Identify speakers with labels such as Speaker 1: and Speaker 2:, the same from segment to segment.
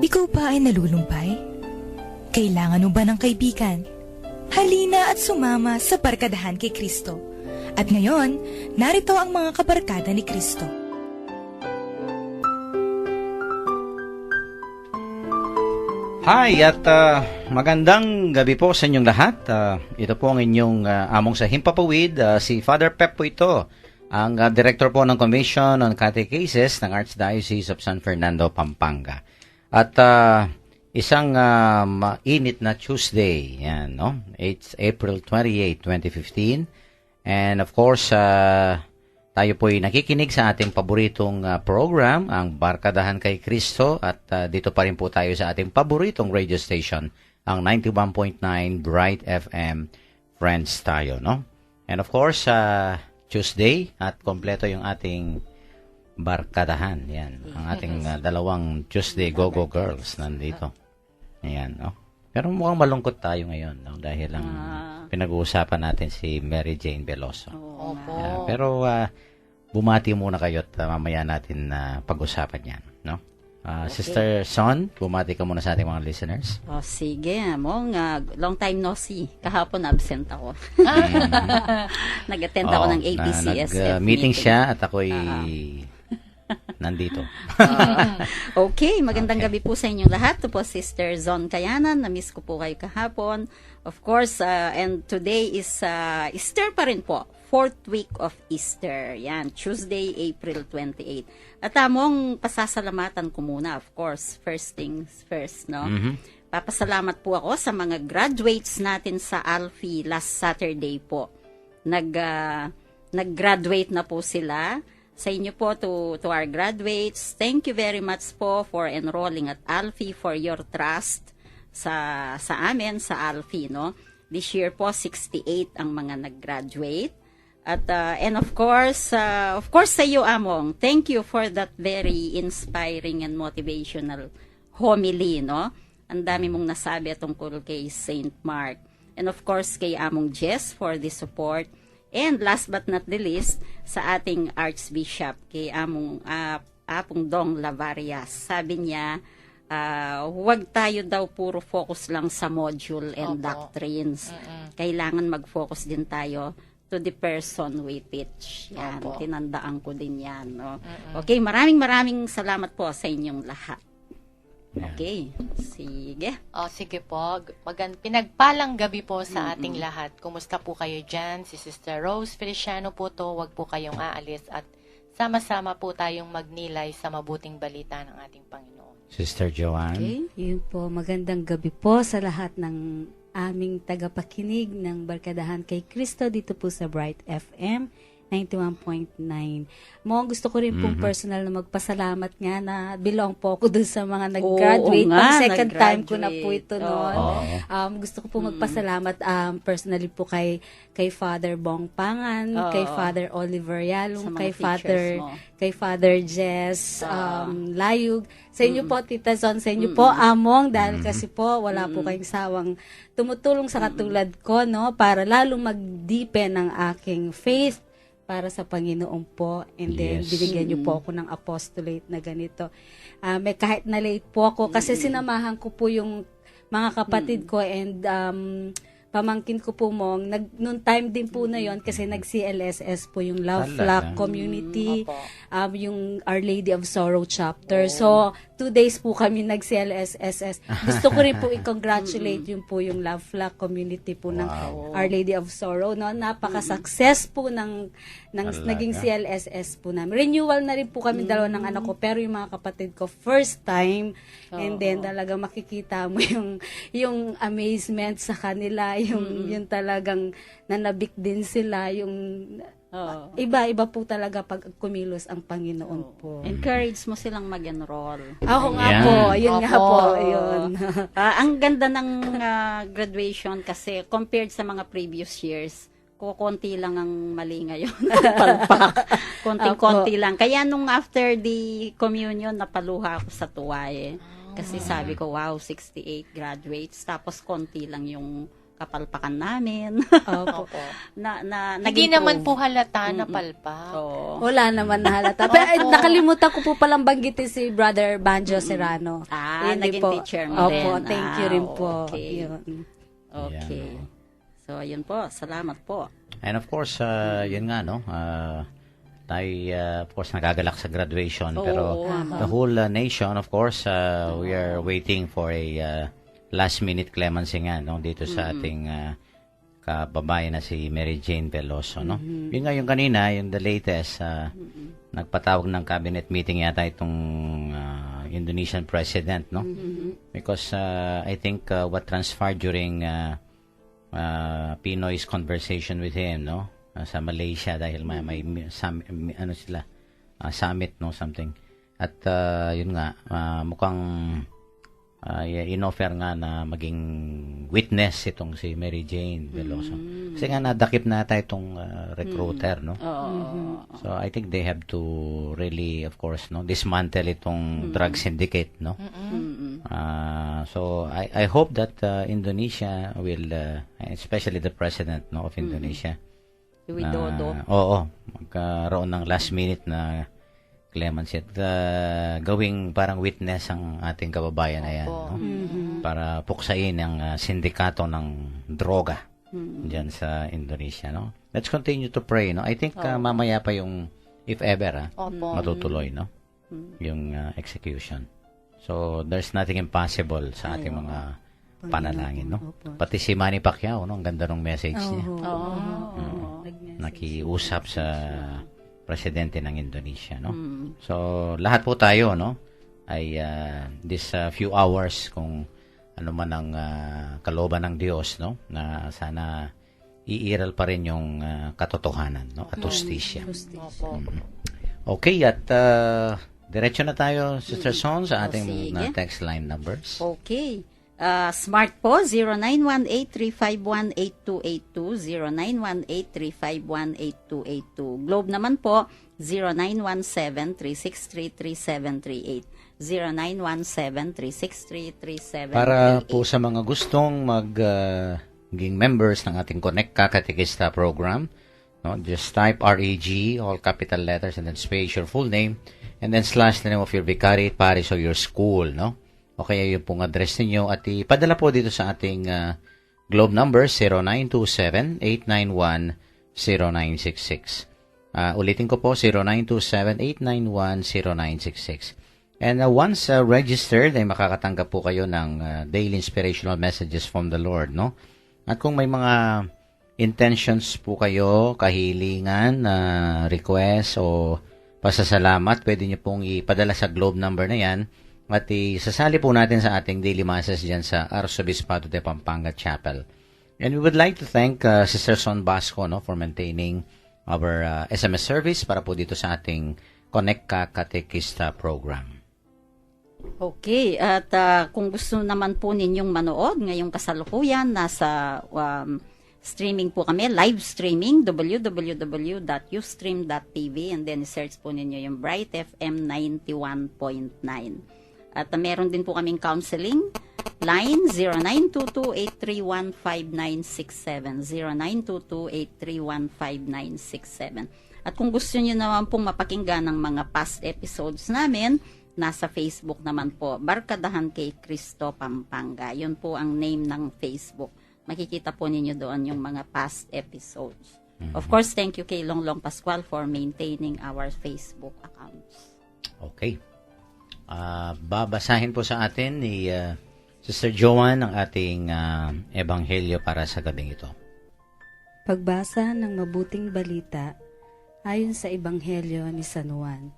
Speaker 1: Ikaw ba ay nalulumpay? Kailangan mo ba ng kaibigan? Halina at sumama sa Barkadahan kay Kristo. At ngayon, narito ang mga kabarkada ni Kristo.
Speaker 2: Hi at magandang gabi po sa inyong lahat. Ito po ang inyong among sa Himpapawid, si Father Pep po ito, ang Director po ng Commission on Catechesis ng Archdiocese of San Fernando, Pampanga. At isang mainit na Tuesday, yan, no? It's April 28, 2015. And of course, tayo po'y nakikinig sa ating paboritong program, ang Barkadahan kay Kristo, at dito pa rin po tayo sa ating paboritong radio station, ang 91.9 Bright FM. Friends tayo, no? And of course, Tuesday, at kompleto yung ating Barkadahan. Yan, ang ating dalawang Tuesday Go-Go Girls nandito. Ayan, no? Pero mukhang malungkot tayo ngayon, no? Dahil ang pinag-uusapan natin si Mary Jane Veloso.
Speaker 3: Opo.
Speaker 2: Pero bumati muna kayo at mamaya natin pag-usapan yan, no?
Speaker 3: Okay.
Speaker 2: Sister Son, bumati ka muna sa ating mga listeners.
Speaker 3: Oh, sige, mong long time no see. Kahapon absent ako. Nag-attend ako ng APCSF
Speaker 2: meeting siya at ako'y nandito.
Speaker 3: Okay, magandang gabi po sa inyong lahat. Ito po Sister Zon Kayanan. Na-miss ko po kayo kahapon. Of course, and today is Easter pa rin po. 4th week of Easter. Yan, Tuesday, April 28. At among pasasalamatan ko muna, of course, first things first, no? Papasalamat po ako sa mga graduates natin sa Alfie last Saturday po. Nag-graduate na po sila. Sa inyo po, to our graduates, thank you very much po for enrolling at Alfie, for your trust sa amin, sa Alfie, no? This year po, 68 ang mga nag-graduate. At, and of course sa iyo, Among, thank you for that very inspiring and motivational homily, no? Ang dami mong nasabi tungkol kay Saint Mark. And of course, kay Among Jess for the support. And last but not the least, sa ating Archbishop, kay Apong Dong Lavarias. Sabi niya, huwag tayo daw puro focus lang sa module and doctrines. Kailangan mag-focus din tayo to the person we teach. Yan, tinandaan ko din yan. No? Okay, maraming salamat po sa inyong lahat. Okay, sige.
Speaker 4: Sige po. Pinagpalang gabi po sa ating lahat. Kumusta po kayo dyan? Si Sister Rose Feliciano po to. Huwag po kayong aalis at sama-sama po tayong magnilay sa mabuting balita ng ating Panginoon.
Speaker 2: Sister Joanne.
Speaker 5: Okay, yun po. Magandang gabi po sa lahat ng aming tagapakinig ng Barkadahan kay Kristo dito po sa Bright FM 91.9. Gusto ko rin pong personal na magpasalamat nga na belong po ako dun sa mga nag-graduate. Second time ko na po ito noon. Gusto ko po magpasalamat personally po kay Father Bong Pangan, kay Father Oliver Yalong, kay Father Jess Layug. Sa inyo po, Tita Zon, sa inyo po, Among, dahil kasi po, wala po kayong sawang tumutulong sa katulad ko, no, para lalong mag-deepen ang aking faith para sa Panginoon po. And then, binigyan niyo po ako ng apostolate na ganito. Kahit na late po ako, kasi sinamahan ko po yung mga kapatid ko and pamangkin ko po mong, noong time din po na yon kasi nag-CLSS po yung Love Flock Community, yung Our Lady of Sorrow chapter. So, 2 days po kami nag-CLSS. Gusto ko rin po i-congratulate yung Love Flock Community po ng Our Lady of Sorrow. No? Napaka-success po ng naging CLSS po namin. Renewal na rin po kami dalawa ng anak ko, pero yung mga kapatid ko, first time, and then talaga makikita mo yung amazement sa kanila, yung talagang nanabik din sila, yung iba-iba po talaga pag kumilos ang Panginoon po.
Speaker 3: Encourage mo silang mag-enroll.
Speaker 5: Ako nga po, yun nga po, yun.
Speaker 3: Ang ganda ng graduation kasi compared sa mga previous years, konti lang ang mali ngayon. Palpak. Konting-konti lang. Kaya nung after the communion, napaluha ako sa tuwa eh. Kasi sabi ko, wow, 68 graduates. Tapos konti lang yung kapalpakan namin.
Speaker 5: Opo.
Speaker 4: Opo.
Speaker 3: naging
Speaker 4: Hindi naman
Speaker 3: prove.
Speaker 4: po halata na palpak.
Speaker 3: Oo.
Speaker 5: Wala naman na halata. Pero
Speaker 4: Opo.
Speaker 5: nakalimutan ko po palang banggitin si Brother Banjo Serrano.
Speaker 3: Ah,
Speaker 5: Yun din
Speaker 3: naging
Speaker 5: po.
Speaker 3: teacher mo
Speaker 5: Opo,
Speaker 3: din.
Speaker 5: thank you rin po.
Speaker 3: Okay.
Speaker 5: Yun.
Speaker 3: Okay. So, yun po. Salamat po.
Speaker 2: And of course, yun nga, no? Tayo, of course, nagagalak sa graduation. Pero the whole nation, of course, we are waiting for a last-minute clemency nga, no? Dito sa ating kababayan na si Mary Jane Veloso, no? Yun nga yung kanina, yung the latest, nagpatawag ng cabinet meeting yata itong Indonesian president, no? Because I think what transpired during Pinoy's conversation with him, no? Sa Malaysia dahil may ano sila, summit, no, something. At yun nga, mukhang inoffer nga na maging witness itong si Mary Jane Veloso. Kasi nga nadakip na tayo itong recruiter, no? So I think they have to really, of course, no, dismantle itong drug syndicate, no? So I hope that Indonesia will, especially the president, no, of Indonesia,
Speaker 3: Widodo.
Speaker 2: oo, magkaroon ng last minute na clemency at gawing parang witness ang ating kababayan na yan, no? Para puksain ang sindikato ng droga diyan sa Indonesia, no? Let's continue to pray, no? I think mamaya pa yung, if ever,
Speaker 4: Opo.
Speaker 2: matutuloy, no? Yung execution. So there's nothing impossible sa ating mga panalangin, no? Pati si Manny Pacquiao, no? Ang ganda ng message niya. Nakiusap sa presidente ng Indonesia, no? So lahat po tayo, no, ay this few hours, kung ano man ang kalooban ng Diyos, no, na sana iiral pa rin yung katotohanan, no, at justisya.
Speaker 4: Opo.
Speaker 2: Okay, at diretso na tayo, Sister Son, sa ating
Speaker 3: sige.
Speaker 2: text line numbers.
Speaker 3: Okay. Smart po, 0918-351-8282, 0918-351-8282. Globe naman po, 0917-363-3738, 0917-363-3738.
Speaker 2: Para po sa mga gustong maging members ng ating Connect Katekista program, no, just type RAG, all capital letters, and then space your full name, and then slash the name of your vicariate parish or your school, no? O kaya yung pong address ninyo at ipadala po dito sa ating Globe number 0927-891-0966. Ulitin ko po, 0927-891-0966. And once registered, ay makakatanggap po kayo ng daily inspirational messages from the Lord, no? At kung may mga intentions po kayo, kahilingan, request o pasasalamat, pwede nyo pong ipadala sa Globe number na yan. At isasali po natin sa ating daily masses dyan sa Arzobispado de Pampanga Chapel. And we would like to thank Sister Son Basco, no, for maintaining our SMS service para po dito sa ating Connect Ka Katekista program.
Speaker 3: Okay, at kung gusto naman po ninyong manood ngayong kasalukuyan, nasa streaming po kami, live streaming, www.ustream.tv, and then search po ninyo yung Bright FM 91.9. At meron din po kaming counseling line, 0922-831-5967, 0922-831-5967. At kung gusto niyo naman pong mapakinggan ng mga past episodes namin, nasa Facebook naman po, Barkadahan kay Cristo Pampanga. Yun po ang name ng Facebook. Makikita po ninyo doon yung mga past episodes. Of course, thank you kay Longlong Pascual for maintaining our Facebook accounts.
Speaker 2: Okay. Babasahin po sa atin ni Sister Joan ang ating ebanghelyo para sa gabing ito.
Speaker 5: Pagbasa ng mabuting balita ayon sa ebanghelyo ni San Juan.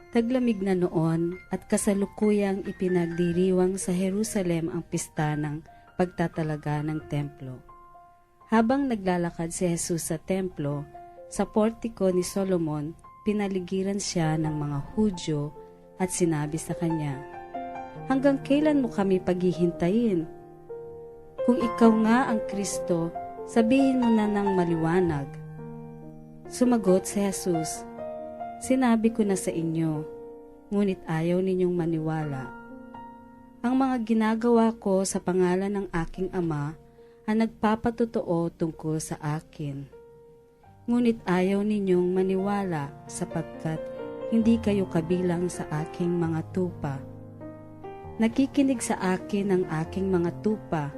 Speaker 5: Taglamig na noon at kasalukuyang ipinagdiriwang sa Jerusalem ang pista ng pagtatalaga ng templo. Habang naglalakad si Jesus sa templo, sa portiko ni Solomon, pinaligiran siya ng mga Hudyo at sinabi sa kanya, "Hanggang kailan mo kami paghihintayin? Kung ikaw nga ang Kristo, sabihin mo na ng maliwanag." Sumagot si Jesus, "Sinabi ko na sa inyo, ngunit ayaw ninyong maniwala. Ang mga ginagawa ko sa pangalan ng aking Ama ang nagpapatotoo tungkol sa akin. Ngunit ayaw ninyong maniwala sapagkat hindi kayo kabilang sa aking mga tupa. Nakikinig sa akin ang aking mga tupa,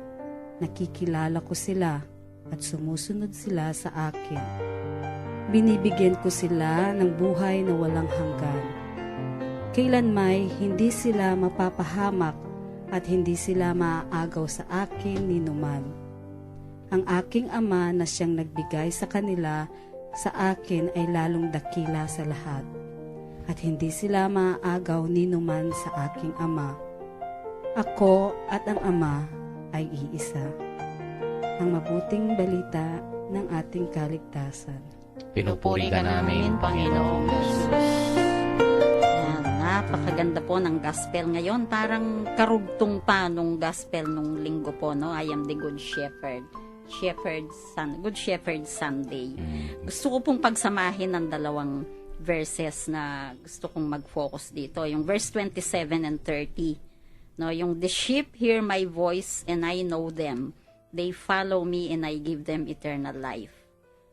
Speaker 5: nakikilala ko sila at sumusunod sila sa akin. Binibigyan ko sila ng buhay na walang hanggan. Kailanmay hindi sila mapapahamak at hindi sila maaagaw sa akin ni numan. Ang aking Ama na siyang nagbigay sa kanila sa akin ay lalong dakila sa lahat, at hindi sila maaagaw ni numan sa aking Ama. Ako at ang Ama ay iisa. Ang mabuting balita ng ating kaligtasan.
Speaker 2: Pinupuri ka namin,
Speaker 4: Panginoong Jesus.
Speaker 3: Yan, napakaganda po ng gospel ngayon. Parang karugtong pa nung gospel nung linggo po, no? I am the Good Shepherd. Good Shepherd Sunday. Gusto ko pong pagsamahin ng dalawang verses na gusto kong mag-focus dito. Yung verse 27 and 30. No, yung the sheep hear my voice and I know them. They follow me and I give them eternal life.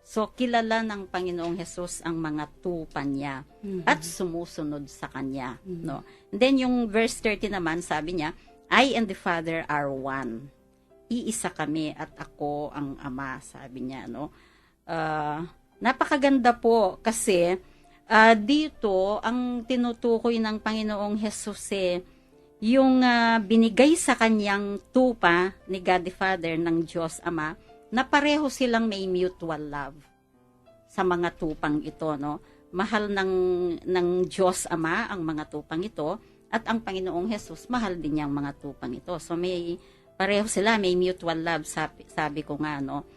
Speaker 3: So, kilala ng Panginoong Jesus ang mga tupa niya at sumusunod sa Kanya. No? And then, yung verse 30 naman, sabi niya, I and the Father are one. Iisa kami at ako ang Ama, sabi niya. No? Napakaganda po kasi dito, ang tinutukoy ng Panginoong Jesus yung binigay sa kanyang tupa ni God the Father ng Diyos Ama, na pareho silang may mutual love sa mga tupang ito, no? Mahal ng Diyos Ama ang mga tupang ito, at ang Panginoong Jesus mahal din niyang mga tupang ito. So may pareho sila, may mutual love, sabi ko nga, no?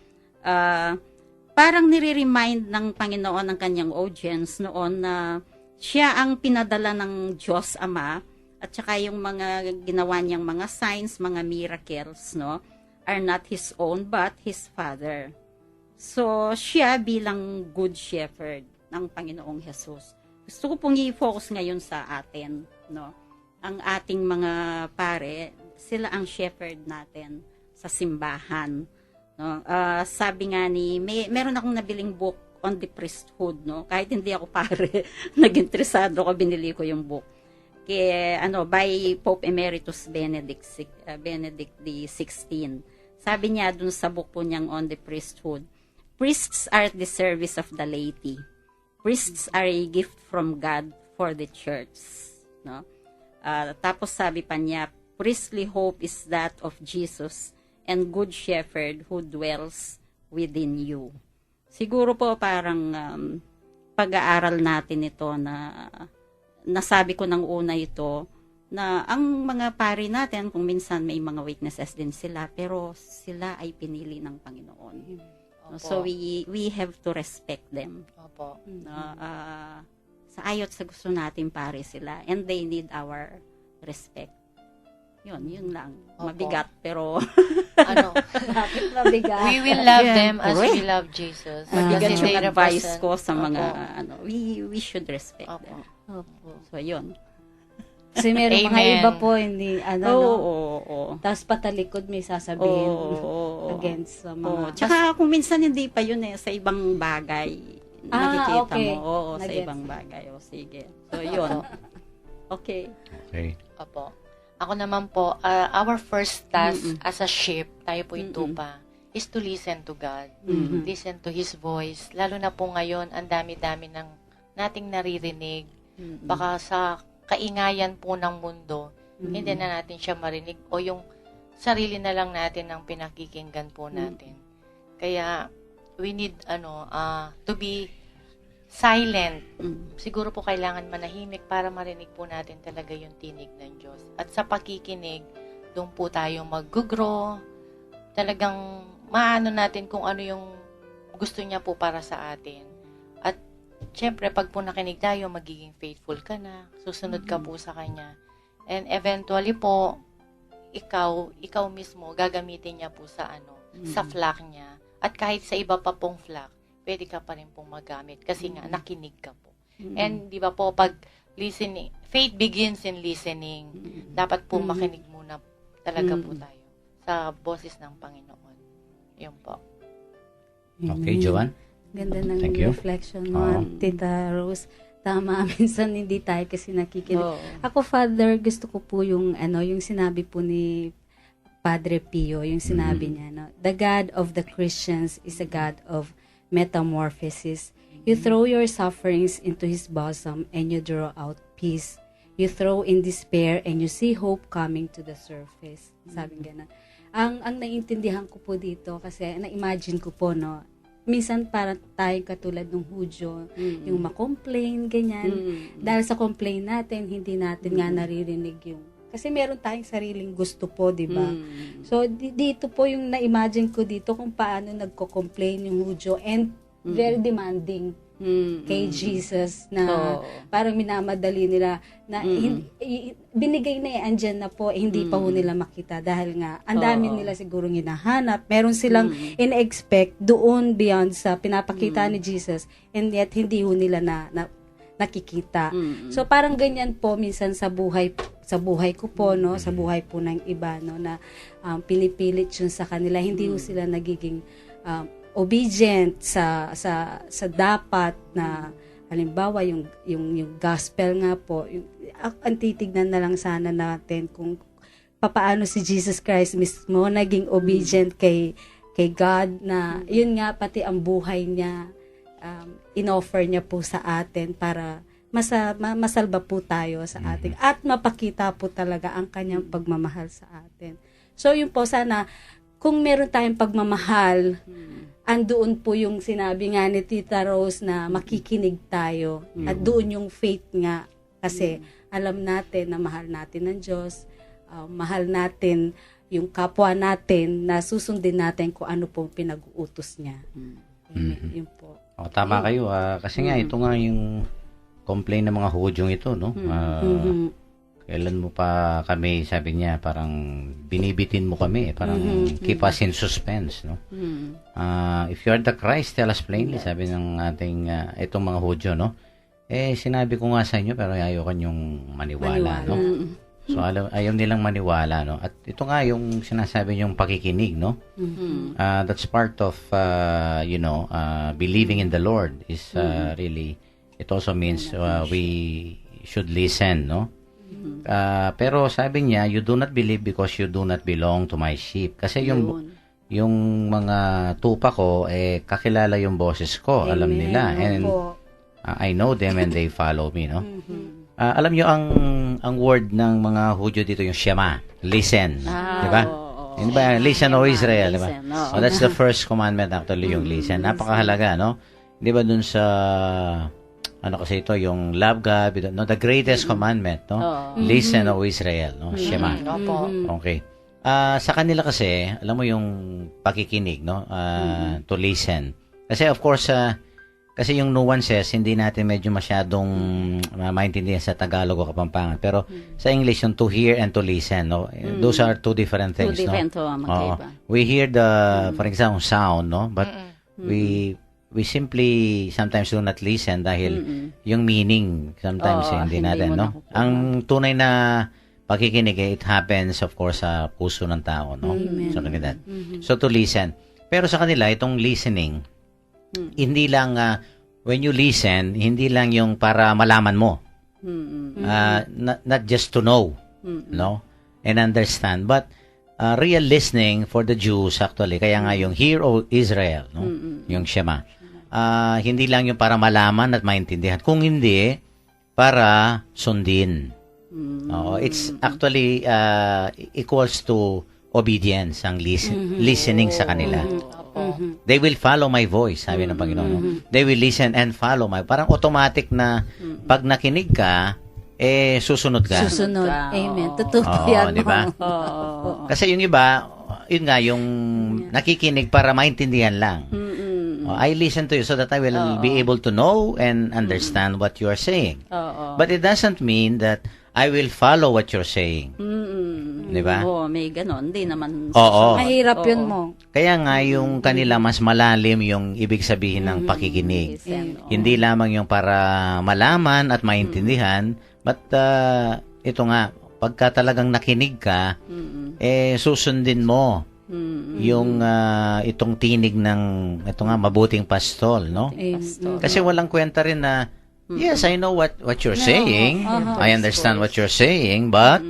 Speaker 3: Parang nire-remind ng Panginoon ng kanyang audience noon na siya ang pinadala ng Diyos Ama, at saka yung mga ginawa niyang mga signs, mga miracles, no, are not His own, but His Father. So, siya bilang Good Shepherd ng Panginoong Jesus. Gusto ko pong i-focus ngayon sa atin, no. Ang ating mga pare, sila ang shepherd natin sa simbahan. No? Sabi nga meron akong nabiling book on the priesthood, no. Kahit hindi ako pare, nag-interesado ko, binili ko yung book. By Pope Emeritus Benedict XVI. Sabi niya dun sa book po niyang On the Priesthood, priests are at the service of the laity. Priests are a gift from God for the church. No? Tapos sabi pa niya, priestly hope is that of Jesus and Good Shepherd who dwells within you. Siguro po parang pag-aaral natin ito na nasabi ko ng una ito, na ang mga pari natin, kung minsan may mga weaknesses din sila, pero sila ay pinili ng Panginoon.
Speaker 4: Opo.
Speaker 3: So we have to respect them.
Speaker 4: Opo.
Speaker 3: Sa ayot sa gusto natin pare sila, and they need our respect. Yun lang.
Speaker 4: Opo.
Speaker 3: Mabigat, pero
Speaker 5: Bakit mabigat?
Speaker 4: We will love
Speaker 3: Yeah,
Speaker 4: them as we
Speaker 3: correct.
Speaker 4: love Jesus.
Speaker 3: mabigat
Speaker 4: Kasi
Speaker 3: yung
Speaker 4: they
Speaker 3: advice
Speaker 4: represent-
Speaker 3: ko sa mga,
Speaker 4: Opo.
Speaker 3: we should respect
Speaker 4: Opo.
Speaker 3: them.
Speaker 5: Opo.
Speaker 3: So, yun.
Speaker 5: Kasi meron mga
Speaker 4: Amen.
Speaker 5: iba po, hindi,
Speaker 3: Oo.
Speaker 5: tapos patalikod may sasabihin
Speaker 3: Oo.
Speaker 5: against sa
Speaker 3: Oo.
Speaker 5: mga...
Speaker 3: Tsaka kung minsan hindi pa yun sa ibang bagay. Nakikita
Speaker 5: okay.
Speaker 3: mo. Oo, sa
Speaker 5: Nagets
Speaker 3: ibang
Speaker 5: na.
Speaker 3: bagay. O, sige. So, yun. Okay.
Speaker 2: Okay.
Speaker 4: Opo. Ako naman po, our first task as a sheep, tayo po yung tupa, is to listen to God. Listen to His voice. Lalo na po ngayon, ang dami-dami ng nating naririnig. Baka sa kaingayan po ng mundo, hindi na natin siya marinig o yung sarili na lang natin ang pinakikinggan po natin. Kaya we need to be silent. Siguro po kailangan manahimik para marinig po natin talaga yung tinig ng Diyos. At sa pakikinig, doon po tayo mag-grow. Talagang maano natin kung ano yung gusto niya po para sa atin. At syempre, pag po nakinig tayo, magiging faithful ka na. Susunod ka po sa Kanya. And eventually po, ikaw mismo, gagamitin niya po sa sa flock niya. At kahit sa iba pa pong flock, pwede ka pa rin pong magamit kasi nga nakinig ka po. And di ba po, pag listening, faith begins in listening. Dapat po makinig muna talaga po tayo sa boses ng Panginoon. Yun po.
Speaker 2: Okay, Joanne?
Speaker 5: Ganda ng
Speaker 2: Thank you.
Speaker 5: reflection mo,
Speaker 2: Oo.
Speaker 5: Tita Rose. Tama, minsan hindi tayo kasi nakikinig.
Speaker 3: Oo.
Speaker 5: Ako, Father, gusto ko po yung sinabi po ni Padre Pio, yung sinabi niya, no? The God of the Christians is a God of metamorphosis. You throw your sufferings into His bosom and you draw out peace. You throw in despair and you see hope coming to the surface. Sabi gano'n. Ang naiintindihan ko po dito, kasi na-imagine ko po, no, minsan parang tayo katulad ng Hudyo, yung ma-complain, ganyan. Dahil sa complain natin, hindi natin nga naririnig yung... Kasi meron tayong sariling gusto po, di ba? So, dito po yung na-imagine ko dito kung paano nagko-complain yung Hudyo and very demanding kay Jesus na parang minamadali nila na binigay na andyan na po, hindi pa ho nila makita dahil nga ang dami nila siguro hinahanap. Meron silang in-expect doon beyond sa pinapakita ni Jesus and yet hindi ho nila na nakikita. So parang ganyan po minsan sa buhay ko po, no, sa buhay po ng iba, no, na pinipilit yun sa kanila, hindi ho sila nagiging obedient sa dapat na halimbawa yung gospel nga po, ang titignan na lang sana natin kung papaano si Jesus Christ mismo naging obedient kay God, na yun nga pati ang buhay niya inoffer niya po sa atin para masalba po tayo sa atin at mapakita po talaga ang kanyang pagmamahal sa atin. So yun po, sana kung meron tayong pagmamahal, andoon po yung sinabi nga ni Tita Rose na makikinig tayo. At doon yung faith nga. Kasi alam natin na mahal natin ng Diyos, mahal natin yung kapwa natin, na susundin natin kung ano po pinag-uutos niya. Amen. Yun po.
Speaker 2: Tama kayo. Kasi nga, ito nga yung complaint ng mga Hudyong ito, no? Kailan mo pa kami, sabi niya, parang binibitin mo kami, parang keep us in suspense, no? If you are the Christ, tell us plainly, sabi ng ating itong mga Hudyo, no? Sinabi ko nga sa inyo, pero ayaw kanyong maniwala, no? So ayaw nilang maniwala, no? At ito nga yung sinasabi niyong pakikinig, no? That's part of believing in the Lord is really, it also means we should listen, no? Pero sabi niya, you do not believe because you do not belong to my sheep. Kasi yung mga tupa ko, kakilala yung boses ko. Alam nila. And I know them and they follow me, no? Alam nyo, ang word ng mga Hudyo dito, yung Shema. Listen. Diba? Diba? Listen, O Israel. Diba? So that's the first commandment actually, yung listen. Napakahalaga, no? Diba dun sa... ano kasi ito, yung love God, no? The greatest commandment, no? Listen, O Israel, no? Shema. Okay. Sa kanila kasi, alam mo yung pakikinig, no? To listen. Kasi of course, kasi yung nuances, hindi natin medyo masyadong maintindihan sa Tagalog o Kapampangan. Pero sa English, yung to hear and to listen, no? Those are two different things,
Speaker 3: Two different,
Speaker 2: no? We hear for example, sound, no? But we simply sometimes do not listen dahil yung meaning sometimes hindi natin, no? Ang tunay na pakikinig, it happens of course sa puso ng tao, no? So like that. So to listen. Pero sa kanila itong listening, hindi lang when you listen, hindi lang yung para malaman mo. Not just to know, no? And understand, but real listening for the Jews actually, kaya nga yung Hear, O Israel, no? Yung Shema. Hindi lang yung para malaman at maintindihan. Kung hindi, para sundin. It's actually equals to obedience, ang listening sa kanila. They will follow my voice, sabi ng Panginoon. No? They will listen and follow my... Parang automatic na pag nakinig ka, susunod ka.
Speaker 5: Susunod. Amen. Totoo yan.
Speaker 2: Diba? Kasi yung iba, yun nga, yung nakikinig para maintindihan lang. I listen to you so that I will be able to know and understand what you are saying. But it doesn't mean that I will follow what you're saying. Diba?
Speaker 3: May ganon. Hindi naman.
Speaker 5: Mahirap yun mo.
Speaker 2: Kaya nga yung kanila mas malalim yung ibig sabihin ng pakikinig. Hindi lamang yung para malaman at maintindihan, but ito nga, pagka talagang nakinig ka, susundin mo yung itong tinig ng ito nga mabuting pastol, no? Kasi walang kwenta rin na yes, I know what you're saying. I understand what you're saying, but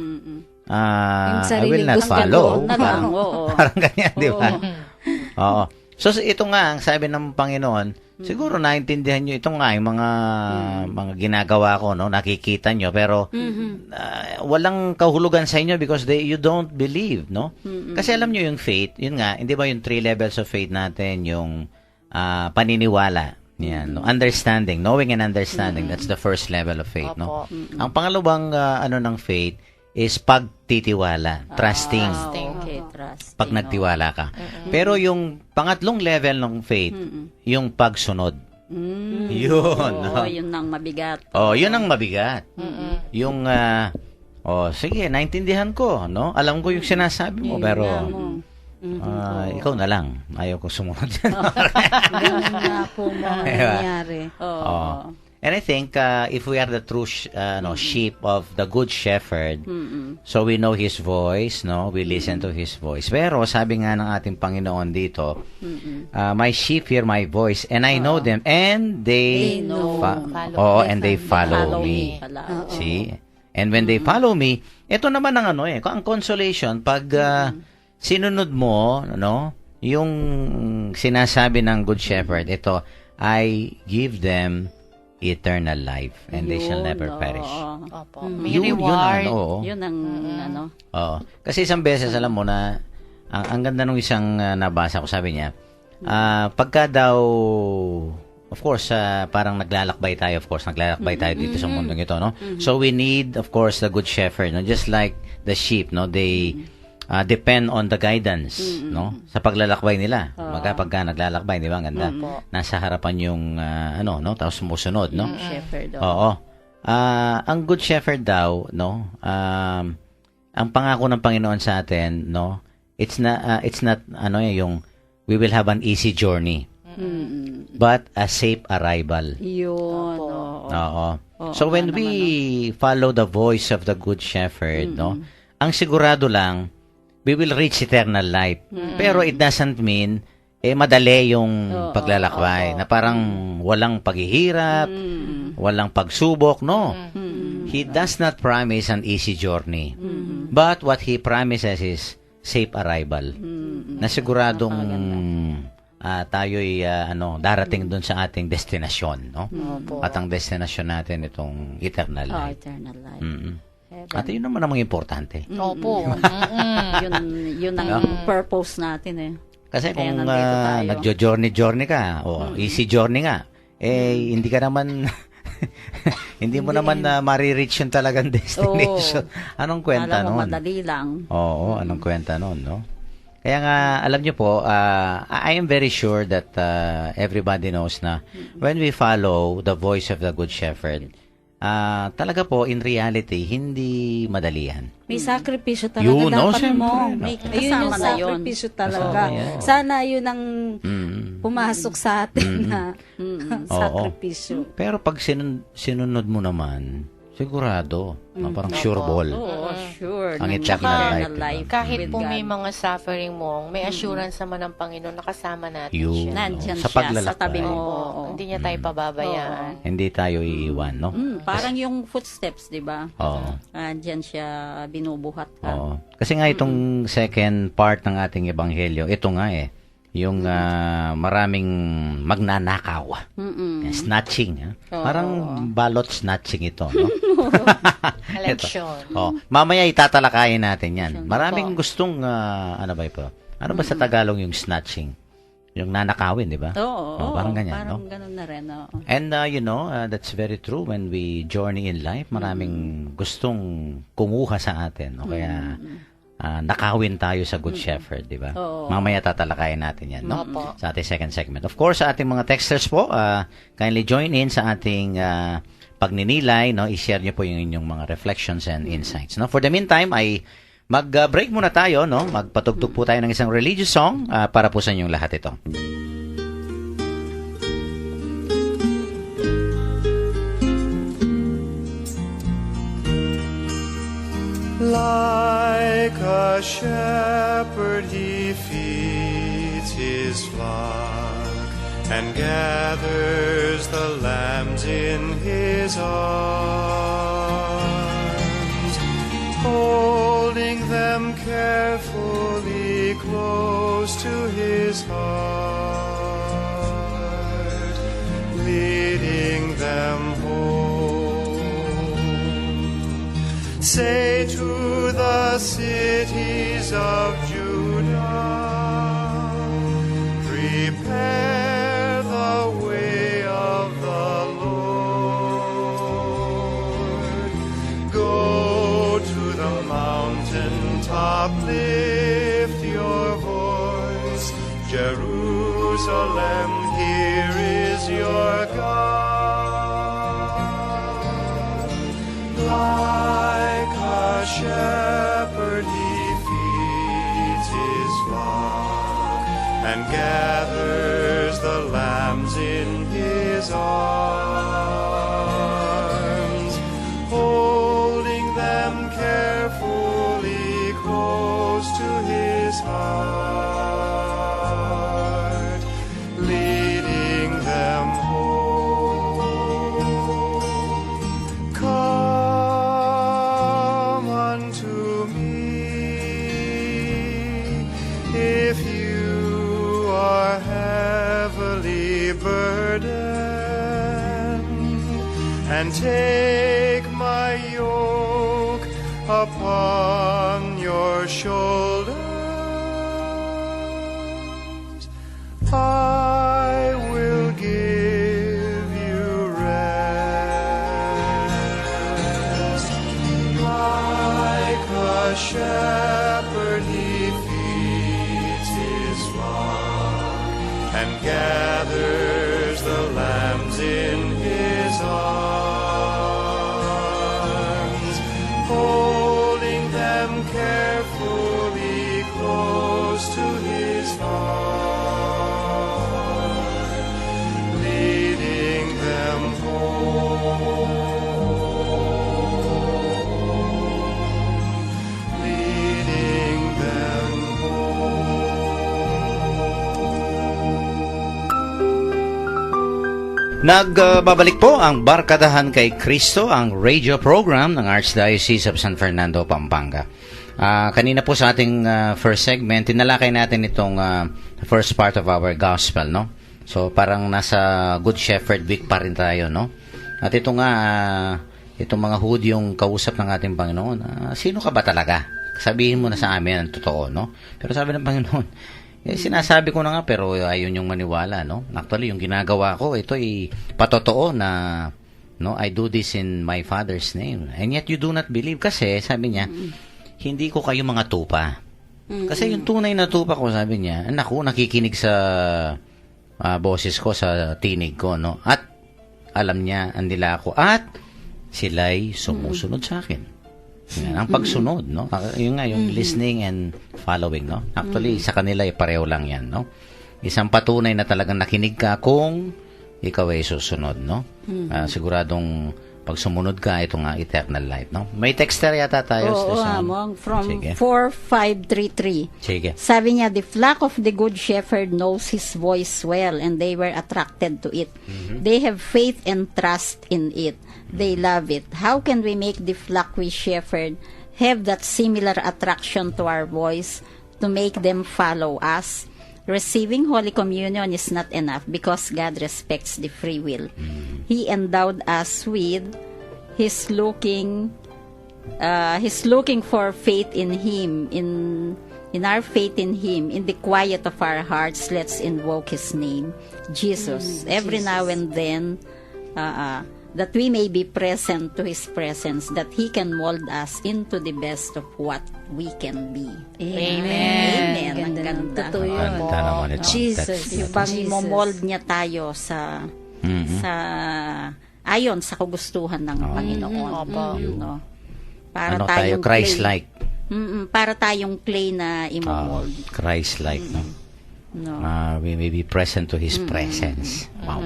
Speaker 2: I will
Speaker 5: sariling
Speaker 2: not
Speaker 5: gusto
Speaker 2: follow.
Speaker 3: ko na lang, oo.
Speaker 2: Parang ganyan, di ba? Oo. So ito nga ang sabi ng Panginoon, siguro naintindihan nyo ito nga yung mga ginagawa ko, no, nakikita nyo, pero walang kahulugan sa inyo because you don't believe, no? Kasi alam nyo yung faith, yun nga, hindi ba yung 3 levels of faith natin, yung paniniwala, yan, no? Understanding, knowing and understanding, that's the first level of faith, no? Ang pangalawang ng faith is pagtitiwala, trusting.
Speaker 3: Okay, trust.
Speaker 2: Pag nagtiwala ka. Pero yung pangatlong level ng faith, yung pagsunod. Yun.
Speaker 3: Oo, yun ang mabigat.
Speaker 2: Yun ang mabigat. Yung, sige, naintindihan ko, no? Alam ko yung sinasabi mo, pero ikaw na lang. Ayaw ko sumunod yan.
Speaker 5: Ganun nga po mga nangyari.
Speaker 3: Oo.
Speaker 2: And I think if we are the true sheep of the good shepherd, so we know his voice, no? We listen to his voice. Pero sabi nga ng ating Panginoon dito, my sheep hear my voice and I know them and they and they follow me. See? And when they follow me, ito naman ang ang consolation pag sinunod mo, no? Yung sinasabi ng good shepherd, ito, I give them eternal life and they shall never perish.
Speaker 4: Opo. May reward.
Speaker 3: Yun ang
Speaker 2: Oo. Kasi isang beses, alam mo na, ang ganda nung isang nabasa ko, sabi niya, pagka daw, of course, parang naglalakbay tayo, tayo dito sa mundong ito, no? So we need, of course, the good shepherd, no? Just like the sheep, no? They depend on the guidance, no? Sa paglalakbay nila. Pagka naglalakbay, di ba? Ang ganda. Nasa harapan yung, tapos sumusunod, no?
Speaker 3: shepherd.
Speaker 2: Oo. Ang good shepherd daw, no? Ang pangako ng Panginoon sa atin, no? It's not, yung, we will have an easy journey. But a safe arrival.
Speaker 3: Yun.
Speaker 2: Oo. So when we follow the voice of the good shepherd, no? Ang sigurado lang, we will reach eternal life. Pero it doesn't mean madali yung paglalakbay na parang walang paghihirap, walang pagsubok, no. He does not promise an easy journey. But what he promises is safe arrival. Na siguradong tayo'y darating doon sa ating destinasyon, no. At ang destinasyon natin itong eternal life.
Speaker 3: Eternal life.
Speaker 2: At yun naman ang mga importante.
Speaker 4: Opo.
Speaker 3: Yun ang purpose natin eh.
Speaker 2: Kasi
Speaker 3: Kaya
Speaker 2: kung
Speaker 3: nandito tayo.
Speaker 2: nagjo-journey ka, easy journey nga, hindi ka naman, hindi mo naman marireach yung talagang destination. Anong kwenta
Speaker 3: Alam mo,
Speaker 2: nun?
Speaker 3: madali lang.
Speaker 2: Oo, anong kwenta nun, no? Kaya nga, alam niyo po, I am very sure that everybody knows na when we follow the voice of the Good Shepherd, talaga po, in reality, hindi madali yan.
Speaker 5: May sakripisyo talaga
Speaker 2: Yun, no,
Speaker 5: dapat
Speaker 2: siyempre.
Speaker 5: mo.
Speaker 3: May
Speaker 5: Ayun
Speaker 3: kasama
Speaker 5: yung
Speaker 3: na yun.
Speaker 5: sakripisyo talaga.
Speaker 2: Oo.
Speaker 5: Sana yun ang pumasok sa atin na sakripisyo.
Speaker 2: Pero pag sinunod mo naman, sigurado, parang sure ball.
Speaker 3: Oo, sure.
Speaker 2: Ang
Speaker 3: Nang
Speaker 2: eternal life,
Speaker 4: Kahit
Speaker 3: with
Speaker 4: po
Speaker 3: God.
Speaker 4: may mga suffering mo, may assurance naman ng Panginoon na kasama natin
Speaker 2: Yun.
Speaker 4: siya.
Speaker 3: Nandyan
Speaker 2: Sa
Speaker 3: siya
Speaker 2: paglalakbay.
Speaker 3: sa tabi mo.
Speaker 4: Oo. Hindi niya tayo pababayaan.
Speaker 2: Hindi tayo iiwan, no?
Speaker 3: Parang yung footsteps, di ba?
Speaker 2: Oo.
Speaker 3: Diyan siya binubuhat ka.
Speaker 2: Oo. Kasi nga itong second part ng ating ebanghelyo, ito nga yung maraming magnanakaw. Snatching. Parang balot snatching ito, no?
Speaker 4: Election.
Speaker 2: Mamaya itatalakayin natin yan. Maraming gustong, ano ba ito? Ano ba sa Tagalog yung snatching? Yung nanakawin, di ba?
Speaker 3: Oo.
Speaker 2: Parang ganyan,
Speaker 3: Parang
Speaker 2: no?
Speaker 3: ganun na rin. Oo.
Speaker 2: And that's very true when we journey in life. Maraming gustong kumuha sa atin. No? Kaya nakawin tayo sa Good Shepherd, di ba?
Speaker 3: Oo.
Speaker 2: Mamaya tatalakayin natin yan, no?
Speaker 4: Opo.
Speaker 2: Sa ating second segment. Of course, sa ating mga texters po, kindly join in sa ating pagninilay, no? I-share niyo po yung inyong mga reflections and insights, no? For the meantime, ay mag-break muna tayo, no? Magpatugtog po tayo ng isang religious song para po sa inyong lahat ito.
Speaker 6: Light Like a shepherd he feeds his flock and gathers the lambs in his arms, holding them carefully close to his heart, leading them home. Say to the cities of Judah, prepare the way of the Lord. Go to the mountain top, lift your voice. Jerusalem, here is your God. Like a shepherd he feeds his flock and gathers the lambs in his arms, holding them carefully close to his heart, leading them home. Come unto me, if you are heavily burdened, and take my yoke upon your shoulders. I will give you rest. Like a shepherd he feeds his flock and gathers the lambs in his arms, holding them carefully close to his heart, leading them home, leading them
Speaker 2: Nagbabalik po ang Barkadahan kay Kristo, ang radio program ng Archdiocese of San Fernando, Pampanga. Kanina po sa ating first segment, tinalakay natin itong first part of our gospel, no? So, parang nasa Good Shepherd Week pa rin tayo, no? At ito nga, itong mga Hudyong kausap ng ating Panginoon, sino ka ba talaga? Sabihin mo na sa amin ang totoo, no? Pero sabi ng Panginoon, sinasabi ko na nga, pero ayun yung maniwala, no? Actually, yung ginagawa ko, ito ay patotoo na, no? I do this in my Father's name. And yet you do not believe. Kasi, sabi niya, hindi ko kayo mga tupa. Kasi yung tunay na tupa ko, sabi niya, naku, nakikinig sa boses ko, sa tinig ko, no? At alam niya, ang nila ako, at sila'y sumusunod sa akin. Yan, ang pagsunod, no? Yung nga, yung listening and following, no? Actually, sa kanila, pareho lang yan, no? Isang patunay na talagang nakinig ka kung ikaw ay susunod, no? Siguradong pag sumunod ka, ito nga, eternal life, no? May texter yata tayo.
Speaker 3: Oo, Among, from 4533.
Speaker 2: Sige.
Speaker 3: Sabi niya, the flock of the good shepherd knows his voice well, and they were attracted to it. They have faith and trust in it. They love it. How can we make the flock we shepherd have that similar attraction to our voice to make them follow us? Receiving Holy Communion is not enough because God respects the free will. He endowed us with His looking for faith in Him, in our faith in Him, in the quiet of our hearts. Let's invoke His name, Jesus. Every now and then, that we may be present to His presence, that He can mold us into the best of what we can be.
Speaker 4: Amen.
Speaker 3: Ang ganda.
Speaker 5: Totoo yun.
Speaker 2: Ganda naman ito.
Speaker 5: Jesus.
Speaker 3: Yung pang-mold niya tayo sa ayon sa kagustuhan ng Panginoon. No? Para
Speaker 2: Ano tayo,
Speaker 3: tayong
Speaker 2: Christ-like.
Speaker 3: para tayong clay na imo-mold.
Speaker 2: Christ-like, no?
Speaker 3: No?
Speaker 2: We may be present to His presence. Wow.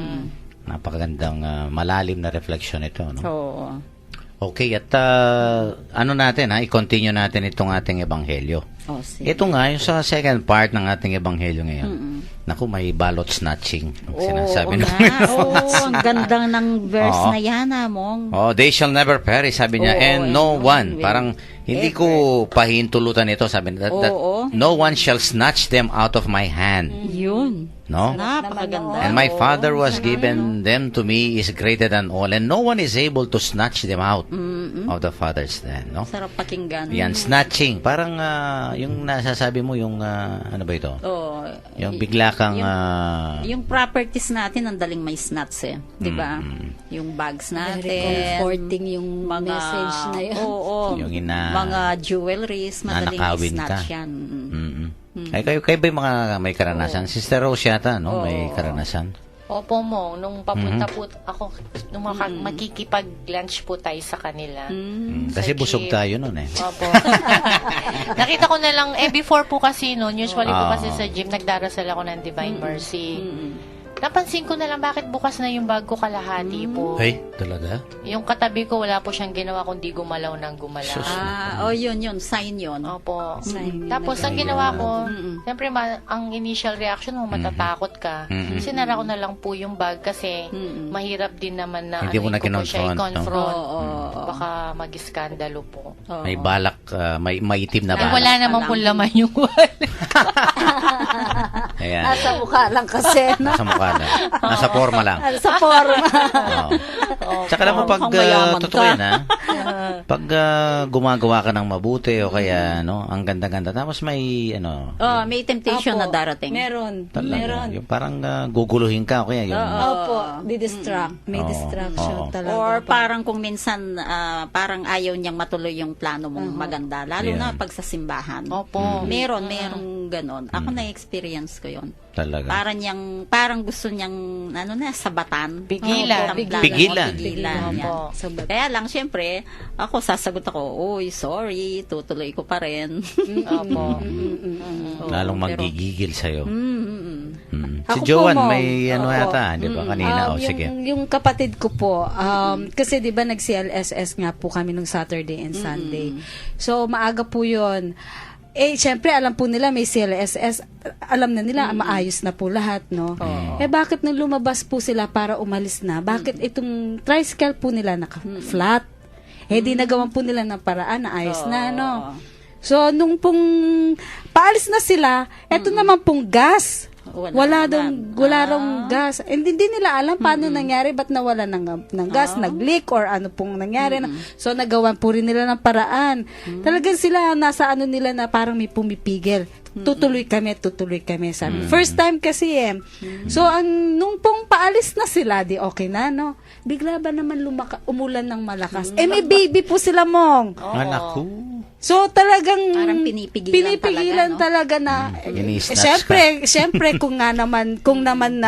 Speaker 2: Napakagandang malalim na reflection ito, no?
Speaker 3: Oo.
Speaker 2: Okay, at ano natin i-continue natin itong ating ebanghelyo.
Speaker 3: Oh, sige.
Speaker 2: Ito nga, yung sa second part ng ating ebanghelyo ngayon. Naku, may balot snatching. Ang sinasabi namin.
Speaker 3: Ang ganda ng verse
Speaker 2: Oo.
Speaker 3: na yan, Among.
Speaker 2: Oh, they shall never perish, sabi niya.
Speaker 3: Oo,
Speaker 2: And no
Speaker 3: and
Speaker 2: one,
Speaker 3: will
Speaker 2: parang hindi ko pahintulutan ito, sabi niya. That
Speaker 3: Oo.
Speaker 2: no one shall snatch them out of my hand.
Speaker 3: Yun.
Speaker 2: No?
Speaker 3: Napakaganda.
Speaker 2: And my
Speaker 3: Oo.
Speaker 2: Father was given them to me is greater than all, and no one is able to snatch them out of the Father's hand. No?
Speaker 3: Sarap pakinggan.
Speaker 2: Yan, snatching. Parang yung nasasabi mo, yung ano ba ito?
Speaker 3: Oh,
Speaker 2: Yung bigla kang...
Speaker 3: yung properties natin, ang daling may snats eh. Di ba? Yung bags natin.
Speaker 5: Very comforting yung
Speaker 3: mga,
Speaker 5: message na yun.
Speaker 3: Oo.
Speaker 2: Yung
Speaker 3: mga jewelries, madaling may
Speaker 2: nanakawin
Speaker 3: snatch
Speaker 2: ka.
Speaker 3: yan.
Speaker 2: Ay, kayo ba yung mga may karanasan? Sister Rose yata, no? May karanasan.
Speaker 4: Opo mo, nung papunta po ako, nung makikipag-lunch po tayo sa kanila.
Speaker 2: Kasi
Speaker 4: Sa
Speaker 2: busog
Speaker 4: jeep.
Speaker 2: tayo nun eh.
Speaker 4: Opo. Nakita ko na lang, before po kasi noon, usually po kasi sa gym, nagdarasal ako ng Divine Mercy. Napansin ko na lang, bakit bukas na yung bag ko kalahati po.
Speaker 2: Ay, talaga?
Speaker 4: Yung katabi ko, wala po siyang ginawa kundi gumalaw ng gumalaw.
Speaker 2: Sus.
Speaker 3: Yun, sign yun.
Speaker 4: Opo.
Speaker 5: Sign
Speaker 4: Tapos, ang ginawa ko, siyempre, ang initial reaction mo, matatakot ka. Sinara ko na lang po yung bag kasi mahirap din naman na
Speaker 2: Hindi mo na
Speaker 4: ko po siya
Speaker 2: kinonfront, no?
Speaker 4: i-confront.
Speaker 3: Oo.
Speaker 4: Baka mag-iskandalo po.
Speaker 2: May balak, may maitim na
Speaker 4: Ay,
Speaker 2: balak.
Speaker 4: wala naman po laman yung wallet.
Speaker 2: Ayan.
Speaker 5: Nasa mukha lang kasi, no?
Speaker 2: Nasa mukha lang. Nasa forma lang.
Speaker 5: Sa forma.
Speaker 2: Oo. Tsaka naman pag
Speaker 3: mukhang mayaman
Speaker 2: totoo
Speaker 3: ka.
Speaker 2: yan pag gumagawa ka ng mabuti o kaya ang ganda-ganda tapos may
Speaker 3: May temptation
Speaker 5: Opo,
Speaker 3: na darating.
Speaker 5: Meron.
Speaker 2: talaga,
Speaker 5: Meron.
Speaker 2: yung parang guguluhin ka o kaya yung
Speaker 5: Opo, di-distract. May
Speaker 2: Oo.
Speaker 5: distraction
Speaker 2: Oo.
Speaker 5: talaga.
Speaker 3: Or parang kung minsan, parang ayaw niyang matuloy yung plano mong maganda. Lalo
Speaker 2: Yeah.
Speaker 3: na pag sa simbahan.
Speaker 4: Opo.
Speaker 3: Merong ganon. Ako na-experience ko yon.
Speaker 2: talaga.
Speaker 3: Parang gusto niyang, sabatan.
Speaker 4: Pigilan.
Speaker 3: Tamplagan,
Speaker 2: Pigilan.
Speaker 3: Pigilan.
Speaker 4: Opo.
Speaker 3: yan. Kaya lang, syempre, ako sasagot ako, uy, sorry, tutuloy ko pa rin.
Speaker 4: Opo.
Speaker 3: Oo,
Speaker 2: Lalong
Speaker 3: pero-
Speaker 2: magigigil sa'yo. Si
Speaker 5: Ako po,
Speaker 2: Joanne,
Speaker 5: Mom.
Speaker 2: may
Speaker 5: Opo.
Speaker 2: yata, di ba? Kanina, sige.
Speaker 5: Yung kapatid ko po, kasi di ba nag-CLSS nga po kami nung Saturday and Sunday. So, maaga po yun. Syempre, alam po nila may CLSS. Alam na nila, maayos na po lahat, no? Bakit nung lumabas po sila para umalis na, bakit itong tricycle po nila naka-flat? Di nagawan po nila ng paraan na ayos na, no? So, nung pong paalis na sila, eto naman pong gas. Wala rong gas. Hindi nila alam paano nangyari, ba't nawala ng gas, nag-leak or ano pong nangyari. So, nagawan po rin nila ng paraan. Talagang sila, nasa ano nila na parang may pumipigil. Tutuloy kami, sabi. First time kasi So, nung pong paalis na sila, di okay na, no? Bigla ba naman umulan ng malakas? May baby po sila, Mong.
Speaker 2: Anak ko.
Speaker 5: So, talagang
Speaker 3: Parang pinipigilan
Speaker 5: talaga na
Speaker 2: Ini-snatch
Speaker 5: syempre kung naman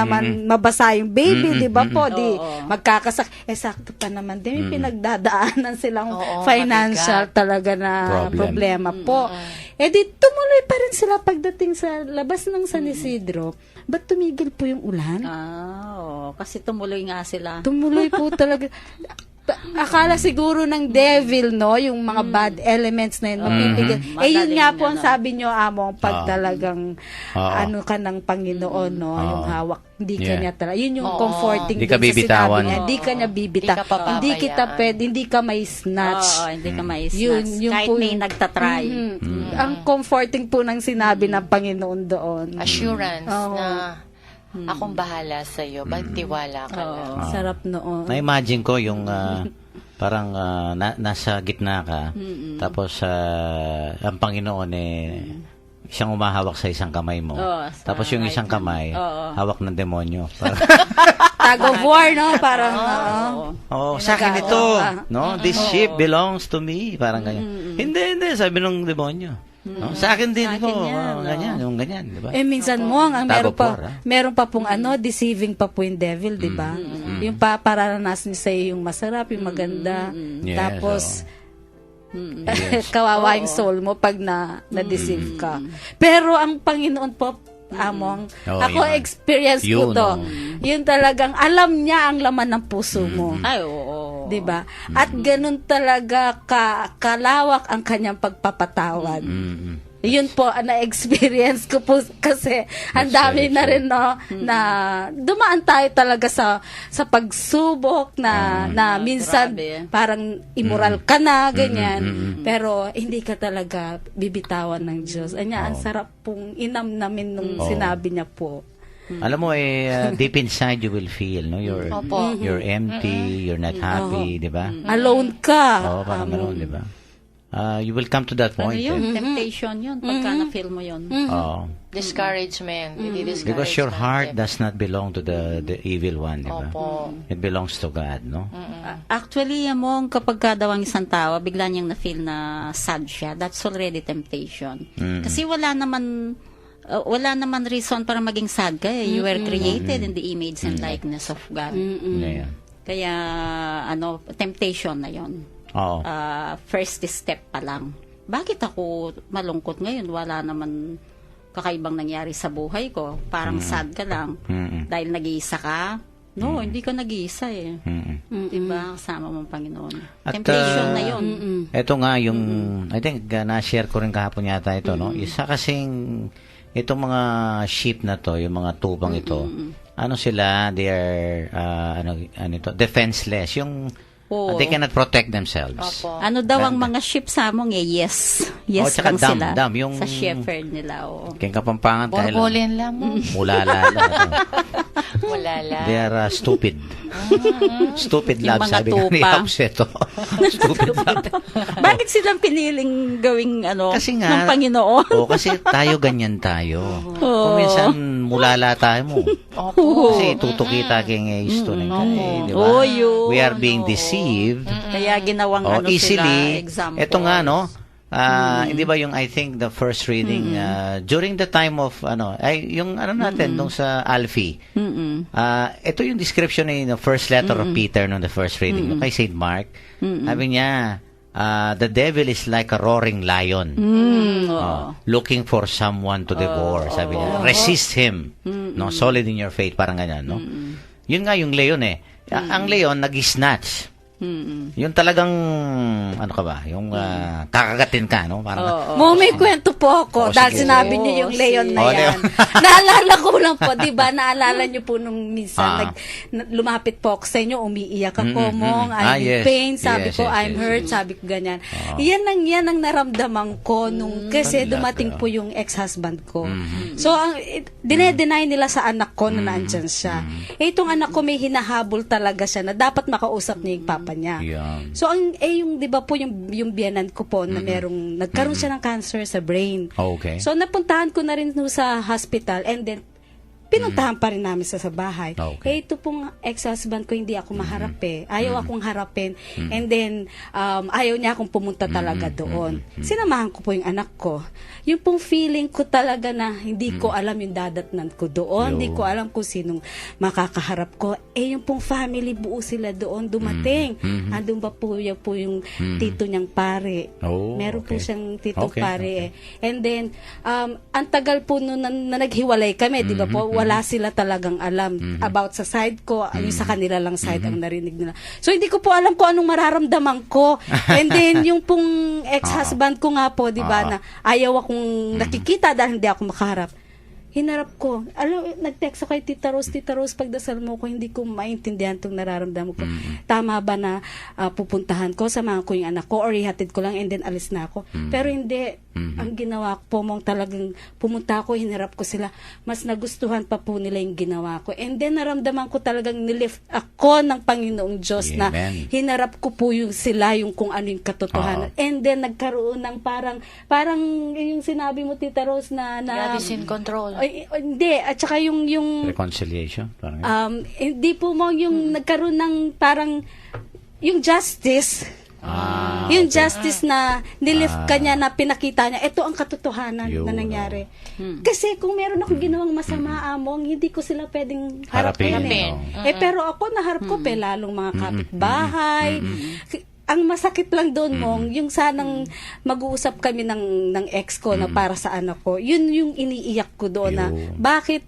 Speaker 5: mabasa yung baby, 'di ba po, di magkakasak. Sakto pa naman din may pinagdadaanan silang financial
Speaker 4: mabigat.
Speaker 5: talaga na problema po. Di tumuloy pa rin sila pagdating sa labas ng San Isidro. Ba't tumigil po yung ulan?
Speaker 3: Kasi tumuloy nga sila.
Speaker 5: Tumuloy po talaga. Akala siguro ng devil, no? Yung mga bad elements na yun, mapipigil. Yun nga po ang sabi nyo, Among, pag talagang ano ka ng Panginoon, no? Yung hawak, hindi ka niya talaga. Yun yung comforting
Speaker 2: Di ka
Speaker 5: din sa
Speaker 2: bibitawan.
Speaker 5: sinabi niya. Hindi ka niya bibita.
Speaker 4: Di ka pababayaan.
Speaker 5: Hindi kita pwede, hindi ka may snatch.
Speaker 3: Hindi ka may
Speaker 5: Yun,
Speaker 3: snatch.
Speaker 5: yung
Speaker 3: Kahit
Speaker 5: po
Speaker 3: may
Speaker 5: yung-
Speaker 3: nagtatry.
Speaker 5: Ang comforting po ng sinabi ng Panginoon doon.
Speaker 4: Assurance
Speaker 5: Oo.
Speaker 4: na akong bahala sa iyo, magtiwala ka lang.
Speaker 5: Sarap noon.
Speaker 2: Na-imagine ko yung parang nasa gitna ka, tapos ang Panginoon siyang umahawak sa isang kamay mo. Tapos yung isang kamay, hawak ng demonyo.
Speaker 5: Tag of war, no? Parang,
Speaker 2: Sa akin ito, no? This ship belongs to me. Parang ganyan. Hindi, sabi ng demonyo. No? Sa akin din ito. Ganyan, yung ganyan, di ba?
Speaker 5: minsan mo, ang
Speaker 2: Tag
Speaker 5: meron
Speaker 2: of war,
Speaker 5: meron pa pong deceiving pa po yung devil, di ba? Yung pararanasin sa yung masarap, yung maganda.
Speaker 2: Yes,
Speaker 5: Tapos,
Speaker 2: Yes.
Speaker 5: kawawa yung soul mo pag na-deceive ka. Pero ang Panginoon po, Among, ako
Speaker 2: yun.
Speaker 5: experience
Speaker 2: Yun,
Speaker 5: ko to. Yun talagang, alam niya ang laman ng puso mo.
Speaker 3: Ay, oo.
Speaker 5: 'di ba? At ganun talaga kalawak ang kanyang pagpapatawad. Yun po ang na-experience ko po kasi ang
Speaker 2: That's
Speaker 5: dami
Speaker 2: very
Speaker 5: na
Speaker 2: true.
Speaker 5: rin na dumaan tayo talaga sa pagsubok na minsan
Speaker 3: grabe.
Speaker 5: parang immoral ka na ganyan pero hindi ka talaga bibitawan ng Diyos. Anya ang sarap pong inamnamin nung sinabi niya po.
Speaker 2: Alam mo deep inside you will feel, no? You're empty, you're not happy, 'di ba?
Speaker 5: Alone ka.
Speaker 2: Oo, parang gano'n, 'di ba? You will come to that
Speaker 3: Ano
Speaker 2: point.
Speaker 3: yun? Temptation yun. Pagka na-feel mo yun.
Speaker 2: Oo.
Speaker 4: Discouragement.
Speaker 2: Because your heart does not belong to the evil one, di ba?
Speaker 4: Opo.
Speaker 2: It belongs to God, no?
Speaker 3: Actually, among kapag ka daw ang isang tao, bigla niyang na-feel na sad siya, that's already temptation. Kasi wala naman reason para maging sad ka. You were created in the image and likeness of God.
Speaker 2: Yeah.
Speaker 3: Kaya, temptation na yon.
Speaker 2: Oo.
Speaker 3: First step pa lang. Bakit ako malungkot ngayon? Wala naman kakaibang nangyari sa buhay ko. Parang sad ka lang. Dahil nag-iisa ka? No, hindi ka nag-iisa eh. Diba? Kasama mo ang Panginoon.
Speaker 2: At,
Speaker 3: Temptation na yun.
Speaker 2: Ito nga yung, I think, na-share ko rin kahapon yata ito, no? Isa kasing, itong mga sheep na to, yung mga tubang ito, ano sila, they are, defenseless. Yung,
Speaker 3: Oo.
Speaker 2: they cannot protect themselves.
Speaker 4: Opo.
Speaker 3: Ano daw ang mga sheep sa among yes. Yes
Speaker 2: tsaka
Speaker 3: lang
Speaker 2: dumb,
Speaker 3: sila.
Speaker 2: dumb, yung-
Speaker 3: Sa shepherd nila. Oo.
Speaker 2: Kaya kapampangan kailan.
Speaker 4: Borbolin lang mo.
Speaker 2: Mulala.
Speaker 4: Wala lang.
Speaker 2: They are stupid. Stupid
Speaker 3: Yung
Speaker 2: love,
Speaker 3: mga
Speaker 2: sabi nga ni
Speaker 3: tupa.
Speaker 2: Hapseto. Stupid love.
Speaker 3: Bakit silang piniling gawing
Speaker 2: Kasi nga,
Speaker 3: ng Panginoon?
Speaker 2: kasi tayo ganyan tayo. Kung minsan mulala tayo mo.
Speaker 4: Opo.
Speaker 2: Kasi tutukita kay isto ng di ba?
Speaker 3: Oh, yun.
Speaker 2: We are being deceived.
Speaker 3: Kaya ginawang
Speaker 2: Easily.
Speaker 3: sila example.
Speaker 2: Ito nga, no? Hindi ba yung, I think, the first reading, during the time of, yung natin, nung sa Alfie, ito yung description in the first letter of Peter nung the first reading, no, kay St. Mark. Sabi niya, the devil is like a roaring lion, looking for someone to devour. Sabi niya, resist him, no, solid in your faith, parang ganyan, no? Yun nga yung leon eh. Ang leon, nag-snatch. Yung talagang, ano ka ba, yung kakagatin ka, no? Parang,
Speaker 5: May kwento po ako dahil
Speaker 2: sige.
Speaker 5: sinabi niyo yung leon na
Speaker 2: Oh,
Speaker 5: yan. Naalala ko lang po, di ba? Naalala niyo po nung minsan lumapit po ako sa inyo, umiiyak ako, Mong, I'm in
Speaker 2: yes.
Speaker 5: pain, sabi
Speaker 2: Yes,
Speaker 5: ko,
Speaker 2: yes,
Speaker 5: I'm
Speaker 2: yes.
Speaker 5: hurt, sabi ko ganyan. Yan ang naramdaman ko nung, kasi dumating po yung ex-husband ko. So, dinedenay nila sa anak ko na nandyan siya. Itong anak ko may hinahabol talaga siya na dapat makausap niya yung papa niya.
Speaker 2: Yan.
Speaker 5: So ang yung 'di ba po yung biyanan ko po na nagkaroon siya ng cancer sa brain.
Speaker 2: Okay.
Speaker 5: So napuntahan ko na rin sa hospital and then pinuntahan pa rin namin sa bahay.
Speaker 2: Okay.
Speaker 5: Ito pong ex-husband ko, hindi ako maharap eh. Ayaw akong harapin. And then, ayaw niya akong pumunta talaga doon. Sinamahan ko po yung anak ko. Yung pong feeling ko talaga na hindi ko alam yung dadatnan ko doon. Hindi ko alam kung sinong makakaharap ko. Yung pong family, buo sila doon dumating. Andun ba po yung tito niyang pare.
Speaker 2: Oh,
Speaker 5: Meron po
Speaker 2: okay.
Speaker 5: siyang tito
Speaker 2: Okay,
Speaker 5: pare eh. And then, ang tagal po nung na naghiwalay kami, di ba po, wala sila talagang alam about sa side ko, yung sa kanila lang side ang narinig nila. So, hindi ko po alam kung anong mararamdaman ko. And then, yung pong ex-husband ko nga po, di ba, na ayaw akong nakikita dahil hindi ako makaharap. Hinarap ko. Nag-text ako kay Tita Rose, pagdasal mo ko, hindi ko maintindihan itong nararamdaman ko. Tama ba na pupuntahan ko, samahan ko yung anak ko, or ihatid ko lang and then alis na ako. Pero hindi. Ang ginawa ko po, Mong, talagang pumunta ako, hinarap ko sila. Mas nagustuhan pa po nila yung ginawa ko. And then naramdaman ko talagang nilift ako ng Panginoong Diyos na
Speaker 2: Amen.
Speaker 5: hinarap ko po yung sila, yung kung ano yung katotohanan. And then nagkaroon ng parang yung sinabi mo, Tita Rose, na
Speaker 4: God is in control.
Speaker 5: ay, hindi, at saka yung
Speaker 2: Reconciliation. Parang,
Speaker 5: hindi po mo yung nagkaroon ng parang yung justice. Yung justice na nilift ka niya, na pinakita niya, ito ang katotohanan
Speaker 2: Yun,
Speaker 5: na nangyari. Kasi kung meron akong ginawang masama, Among, hindi ko sila pwedeng harapin.
Speaker 2: Harapin.
Speaker 5: Pero ako, naharap ko lalong mga kapitbahay. Ang masakit lang doon, Mong, yung sanang mag-uusap kami ng ex ko na para sa anak ko, yun yung iniiyak ko doon na, bakit,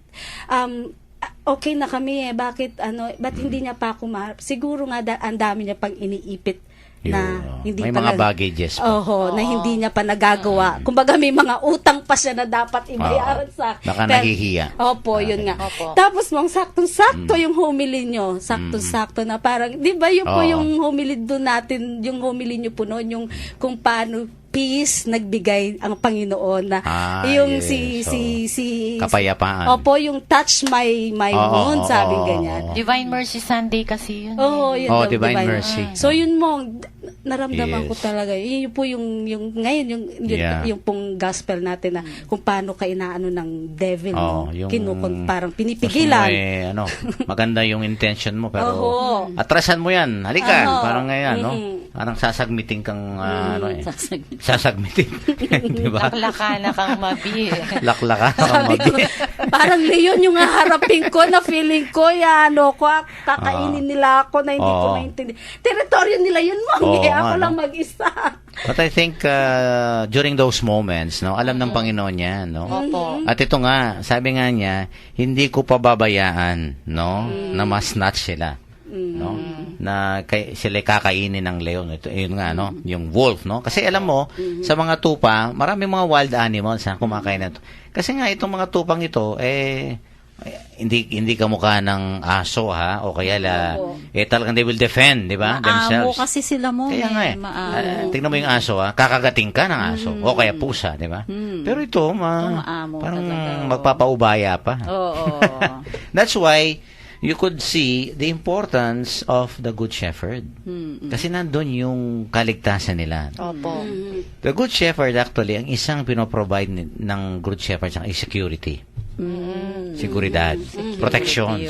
Speaker 5: okay na kami eh. Bakit ba't hindi niya pa ako siguro nga ang dami niya pang iniipit na hindi
Speaker 2: may
Speaker 5: pa
Speaker 2: mga baggages pa.
Speaker 5: Oho, na hindi niya pa nagagawa. Kumbaga may mga utang pa siya na dapat ibayaran sa akin.
Speaker 2: Baka nahihiya.
Speaker 5: Opo, yun nga.
Speaker 4: Opo.
Speaker 5: Tapos mong saktong-sakto yung homily nyo. Saktong-sakto na parang, di ba yun po yung homily doon natin, yung homily nyo po noon, yung kung paano peace nagbigay ang Panginoon na yung
Speaker 2: yes.
Speaker 5: si
Speaker 2: Kapayapaan.
Speaker 5: Opo, yung touch my wound, sabi ganyan.
Speaker 4: Divine Mercy Sunday kasi yun.
Speaker 5: Oo, yun daw,
Speaker 2: Divine Mercy.
Speaker 5: So yun mo, naramdaman ko
Speaker 2: Yes.
Speaker 5: talaga. Yun po yung ngayon yung pong gospel natin na kung paano ka inaano ng devil mo. Parang pinipigilan.
Speaker 2: Maganda yung intention mo pero
Speaker 5: Oo.
Speaker 2: atrasan mo yan. Halika,
Speaker 5: Oo.
Speaker 2: parang ngayon, no? Parang sasagmiting kang sasagmiting. Di ba?
Speaker 4: Laklaka na kang mabi.
Speaker 2: Laklaka kang
Speaker 5: Sabi ko,
Speaker 2: mabi.
Speaker 5: parang ngayon yung haharapin ko na feeling ko, kakainin nila ako na hindi ko maintindihan. Teritoryo nila yun, Mami. Ako lang mag-isa.
Speaker 2: But I think during those moments, no, alam ng Panginoon yan, no?
Speaker 4: Opo.
Speaker 2: At ito nga, sabi nga niya, hindi ko pababayaan, no, na mas-snatch sila. No? Na sila kakainin ng leon. Ito, yun nga, no? Yung wolf, no? Kasi alam mo, sa mga tupa, maraming mga wild animals na kumakain na ito. Kasi nga, itong mga tupang ito, hindi kamukha ng aso, ha? O kaya talagang they will defend, di ba?
Speaker 3: Maamo
Speaker 2: Themselves.
Speaker 3: kasi sila mo.
Speaker 2: Kaya nga tingnan mo yung aso, ha? Kakagating ka ng aso. O kaya pusa, di ba? Pero ito,
Speaker 3: maamo
Speaker 2: parang
Speaker 3: talaga,
Speaker 2: magpapaubaya pa.
Speaker 3: Oo.
Speaker 2: That's why you could see the importance of the Good Shepherd. Kasi nandun yung kaligtasan nila.
Speaker 4: Opo.
Speaker 2: The Good Shepherd actually, ang isang pinoprovide ng Good Shepherd ay security. Seguridad. Protection.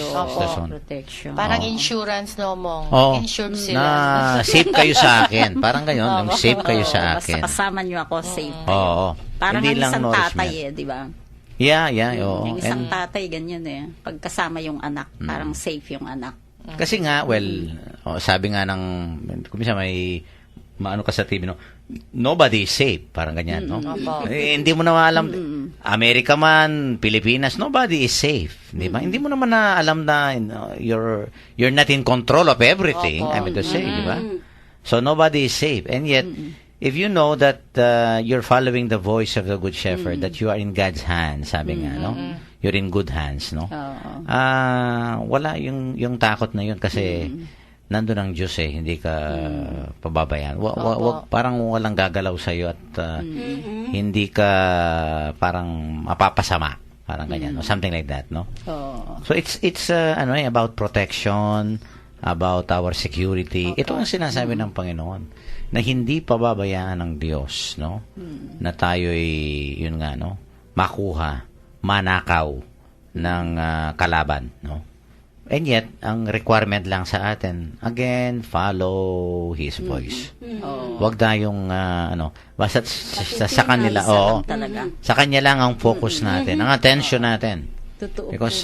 Speaker 3: Protection.
Speaker 4: Parang insurance, no, Mong?
Speaker 2: Oo.
Speaker 4: Insured sila.
Speaker 2: Na safe kayo sa akin. Parang gayon, yung safe kayo sa akin.
Speaker 3: Basta kasama nyo ako, safe.
Speaker 2: Oo.
Speaker 3: Parang
Speaker 2: Hindi
Speaker 3: ang
Speaker 2: lang
Speaker 3: isang
Speaker 2: nourishment.
Speaker 3: tatay di ba?
Speaker 2: Yeah, oo.
Speaker 3: Yung isang tatay, ganyan pagkasama yung anak, parang safe yung anak.
Speaker 2: Kasi nga, sabi nga ng, kumisa may, maano ka sa TV, no? Nobody is safe. Parang ganyan, no? Hindi mo na alam, Amerika man, Pilipinas, nobody is safe. Di ba? Hindi mo naman na alam na you're not in control of everything. I mean to say, di ba? So, nobody is safe. And yet, if you know that you're following the voice of the Good Shepherd, that you are in God's hands, sabi nga, no? You're in good hands, no? Wala yung takot na yun kasi nandun ang Diyos hindi ka pababayaan. Parang walang gagalaw sa'yo at hindi ka parang mapapasama. Parang ganyan, no? Something like that, no? So it's about protection, about our security. Ito ang sinasabi ng Panginoon na hindi pababayaan ng Diyos, no? Na tayo'y yun nga, no? Makuha, manakaw ng kalaban, no? And yet, ang requirement lang sa atin, again, follow His voice. Huwag tayong, basta sa kanila, sa Kanya lang ang focus natin, ang attention natin.
Speaker 5: Totoo.
Speaker 2: Because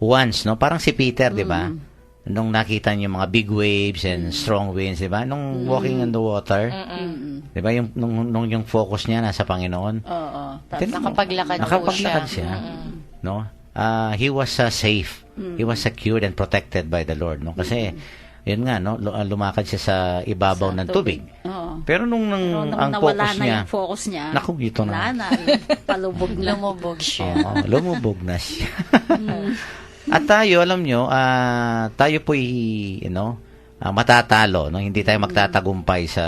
Speaker 2: once, no, parang si Peter, di ba? Nung nakita niyo mga big waves and strong winds, di ba? Nung walking on the water, di ba? Nung yung focus niya nasa Panginoon.
Speaker 4: Nakapaglakad
Speaker 2: siya. No? He was safe. He was secured and protected by the Lord, no? Kasi yun nga, no, lumakad siya sa ibabaw ng tubig. Pero nung ang focus niya,
Speaker 3: yung focus niya,
Speaker 2: naku, ito na.
Speaker 3: Palubog na.
Speaker 4: Lumubog siya.
Speaker 2: Lumubog na siya. At tayo, alam nyo, tayo po'y, matatalo, no? Hindi tayo magtatagumpay sa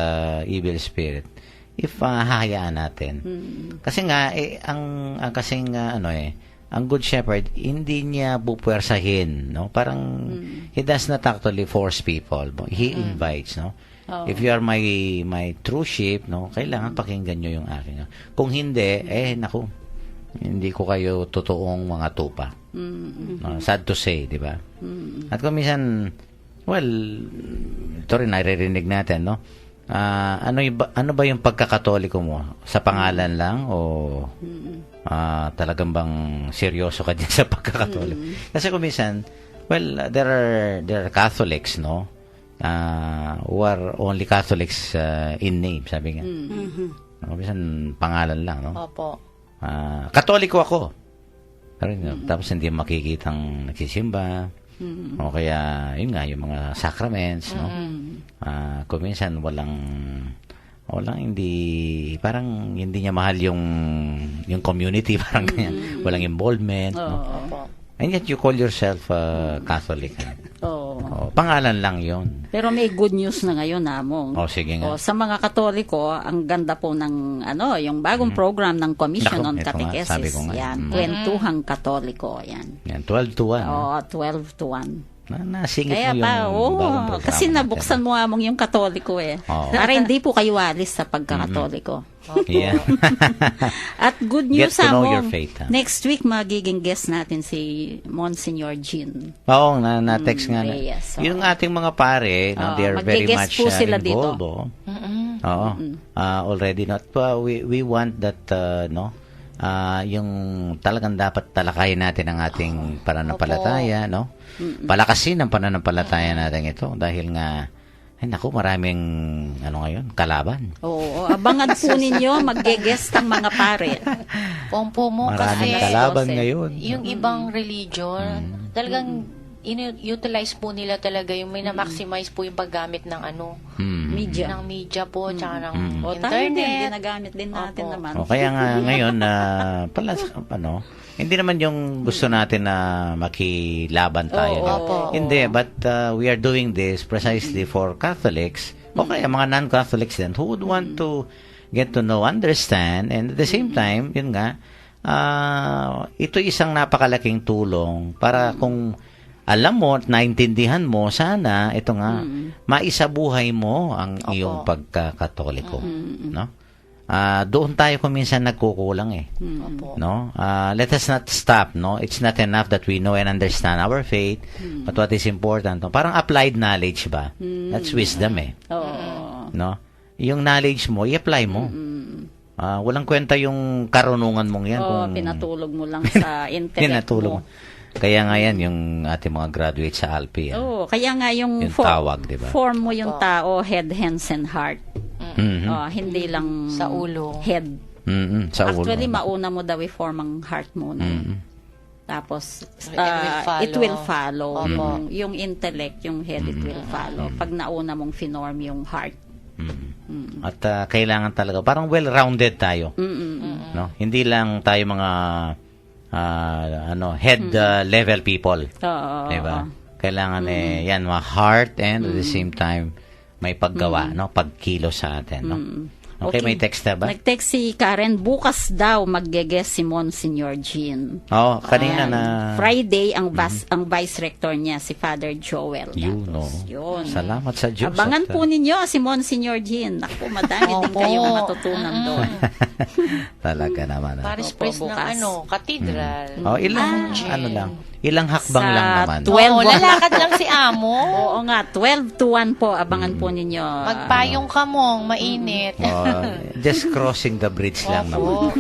Speaker 2: evil spirit if hahayaan natin. Kasi nga, ang Good Shepherd, hindi niya bupwersahin, no? Parang, he does not actually force people. He invites, no? If you are my true sheep, no? Kailangan pakinggan nyo yung akin. Kung hindi, naku, hindi ko kayo totoong mga tupa. No? Sad to say, di ba? At kung minsan, ito rin, naririnig natin, no? Ano ba yung pagkakatoliko mo? Sa pangalan lang o talagang bang seryoso ka dyan sa pagkakatoliko? Kasi kung minsan, there are Catholics, no? Who are only Catholics in name, sabi nga. Kung minsan, pangalan lang, no?
Speaker 4: Opo.
Speaker 2: Katoliko ako. Pero, tapos hindi makikitang nagsisimba. O kaya, yun nga, yung mga sacraments, no? Kung minsan walang parang hindi niya mahal yung community, parang ganyan. Walang involvement, no? And yet you call yourself Catholic.
Speaker 3: Oo.
Speaker 2: Pangalan lang yon.
Speaker 3: Pero may good news na ngayon, Among.
Speaker 2: Sige nga.
Speaker 3: Sa mga Katoliko, ang ganda po ng yung bagong program ng Commission
Speaker 2: Naku,
Speaker 3: on
Speaker 2: ito nga, sabi
Speaker 3: Catechesis.
Speaker 2: ko nga.
Speaker 3: Yan, Kwentuhang Katoliko. Yan.
Speaker 2: Yan, 12 to 1.
Speaker 3: Oo, 12 to 1.
Speaker 2: Nasingit
Speaker 3: Kaya
Speaker 2: mo yung bagong programa
Speaker 3: kasi
Speaker 2: natin.
Speaker 3: nabuksan mo Among yung Katoliko
Speaker 2: Oo.
Speaker 3: Para hindi po kayo walis sa pagkakatoliko.
Speaker 2: Yeah.
Speaker 3: At good news,
Speaker 2: Get to know
Speaker 3: Among,
Speaker 2: your faith, ha?
Speaker 3: next week magiging guest natin si Monsignor Jean.
Speaker 2: Oo, na-text nga na.
Speaker 3: Yes, oo.
Speaker 2: Yung ating mga pare, no, they are very
Speaker 3: Mag-guest
Speaker 2: much
Speaker 3: po sila
Speaker 2: involved.
Speaker 3: dito.
Speaker 2: Oo. Already not. We want that, yung talagang dapat talakayin natin ang ating pananampalataya, no? Palakasin ang pananampalataya natin ito dahil nga, ay naku, maraming, ngayon, kalaban.
Speaker 3: Oo, abangan po ninyo, mag-guest ang mga pare.
Speaker 4: Pompo mo
Speaker 2: Maraming
Speaker 4: kasi
Speaker 2: kalaban ngayon.
Speaker 4: yung ibang religion, talagang utilize po nila talaga yung may na-maximize po yung paggamit ng
Speaker 3: Media.
Speaker 4: ng media po, tsaka ng
Speaker 3: O tayo din,
Speaker 4: internet.
Speaker 3: ginagamit din natin
Speaker 4: Opo.
Speaker 3: naman.
Speaker 2: Kaya nga ngayon, hindi naman yung gusto natin na makilaban tayo.
Speaker 3: Oo,
Speaker 2: no?
Speaker 4: opo.
Speaker 2: Hindi, but we are doing this precisely for Catholics, o kaya mga non-Catholics din, who would want to get to know, understand, and at the same time, yun nga, ito isang napakalaking tulong para kung alam mo at naintindihan mo, sana ito nga, maisabuhay mo ang iyong pagkakatoliko. No? Doon tayo kung minsan nagkukulang
Speaker 4: Opo.
Speaker 2: no? Let us not stop, no? It's not enough that we know and understand our faith, but what is important, no? Parang applied knowledge ba? That's wisdom
Speaker 3: Oo.
Speaker 2: no? Yung knowledge mo, i-apply mo. Walang kwenta yung karunungan mong yan kung
Speaker 3: Pinatulog mo lang sa intellect
Speaker 2: pinatulog mo.
Speaker 3: mo.
Speaker 2: Kaya nga yan yung ating mga graduate sa Alpi.
Speaker 3: Oo, kaya nga yung
Speaker 2: Yung tawag, di ba?
Speaker 3: form mo yung tao, head, hands, and heart.
Speaker 2: Mhm.
Speaker 3: Hindi lang
Speaker 4: Sa ulo.
Speaker 3: head.
Speaker 2: Sa ulo.
Speaker 3: Actually, mauna mo daw i-form ang heart muna. Tapos,
Speaker 4: It will follow.
Speaker 3: it will follow.
Speaker 4: Opo.
Speaker 3: Yung intellect, yung head, it will follow. Pag nauna mong finorm yung heart.
Speaker 2: At kailangan talaga, parang well-rounded tayo. No? Hindi lang tayo mga head level people.
Speaker 3: Oo.
Speaker 2: Diba? Kailangan yan, mga heart and at the same time, may paggawa, no? Pagkilo sa atin, no? Okay, may text na ba?
Speaker 3: Nag-text si Karen, bukas daw mag-guest si Monsignor Jean.
Speaker 2: Oo, kanina
Speaker 3: Ayan.
Speaker 2: na...
Speaker 3: Friday, ang vice rector niya, si Father Joel.
Speaker 2: Yun, no?
Speaker 3: Gatos. Yun.
Speaker 2: Salamat sa Diyos.
Speaker 3: Abangan
Speaker 2: at,
Speaker 3: po ninyo si Monsignor Jean. Naku, madami din
Speaker 4: Opo.
Speaker 3: kayong matutunan doon.
Speaker 2: talaga naman.
Speaker 4: Paris
Speaker 3: Opo,
Speaker 4: Press ng
Speaker 3: bukas.
Speaker 4: cathedral.
Speaker 2: Ilang hakbang
Speaker 3: Sa
Speaker 2: lang naman.
Speaker 3: 12
Speaker 4: lalakad lang si Amo.
Speaker 3: Oo nga, 12 to 1 po. Abangan po ninyo.
Speaker 4: Magpayong ka mong, mainit.
Speaker 2: Just crossing the bridge lang naman.
Speaker 4: Opo.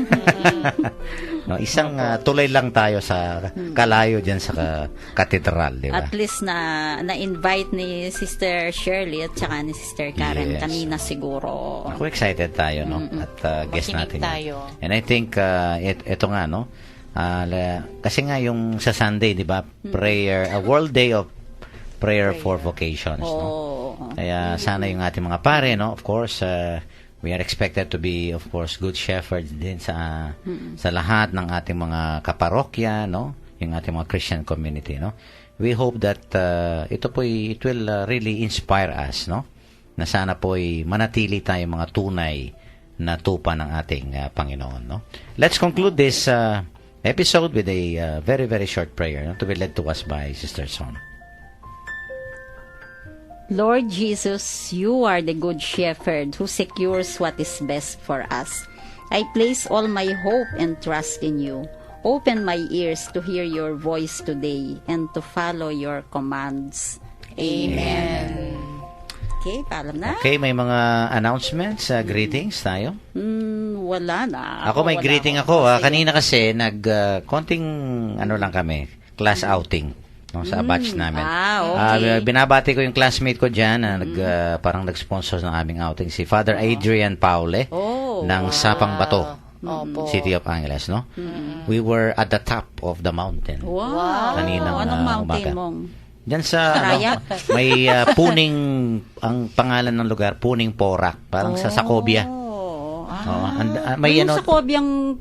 Speaker 2: No, isang tuloy lang tayo sa kalayo dyan sa katedral, di ba?
Speaker 3: At least na-invite ni Sister Shirley at saka ni Sister Karen
Speaker 2: Yes.
Speaker 3: kanina siguro.
Speaker 2: Ako excited tayo, no? At guess
Speaker 4: Makinig
Speaker 2: natin.
Speaker 4: tayo.
Speaker 2: And I think, ito nga, no? Kasi nga yung sa Sunday, di ba? Prayer, a world day of prayer for vocations, no?
Speaker 3: Oo.
Speaker 2: Kaya sana yung ating mga pare, no? Of course, we are expected to be, of course, good shepherds din sa lahat ng ating mga kaparokya, no? Yung ating mga Christian community, no? We hope that it will really inspire us, no? Na sana po'y manatili tayo mga tunay na tupa ng ating Panginoon, no? Let's conclude this episode with a very, very short prayer, no? To be led to us by Sister Son.
Speaker 3: Lord Jesus, you are the good shepherd who secures what is best for us. I place all my hope and trust in you. Open my ears to hear your voice today and to follow your commands. Amen. Okay, paalam na.
Speaker 2: Okay, may mga announcements, greetings tayo.
Speaker 3: Wala na.
Speaker 2: Ako may
Speaker 3: wala
Speaker 2: greeting
Speaker 3: ako.
Speaker 2: ako. Kanina kasi konting lang kami, class outing, no, sa batch namin.
Speaker 3: Okay.
Speaker 2: Binabati ko yung classmate ko diyan na parang nag-sponsor ng aming outing, si Father Adrian Paule ng Sapang Bato.
Speaker 4: Opo.
Speaker 2: City of Angeles, no? We were at the top of the mountain.
Speaker 3: Wow.
Speaker 2: Kaninang,
Speaker 3: Anong mountain
Speaker 2: umaga.
Speaker 3: mong?
Speaker 2: Diyan sa
Speaker 3: Saraya?
Speaker 2: may Puning, ang pangalan ng lugar, Puning Porac, parang sa Sacobia.
Speaker 3: Oh.
Speaker 2: Oh, may
Speaker 3: Yung
Speaker 2: ano,
Speaker 3: sa Kobyang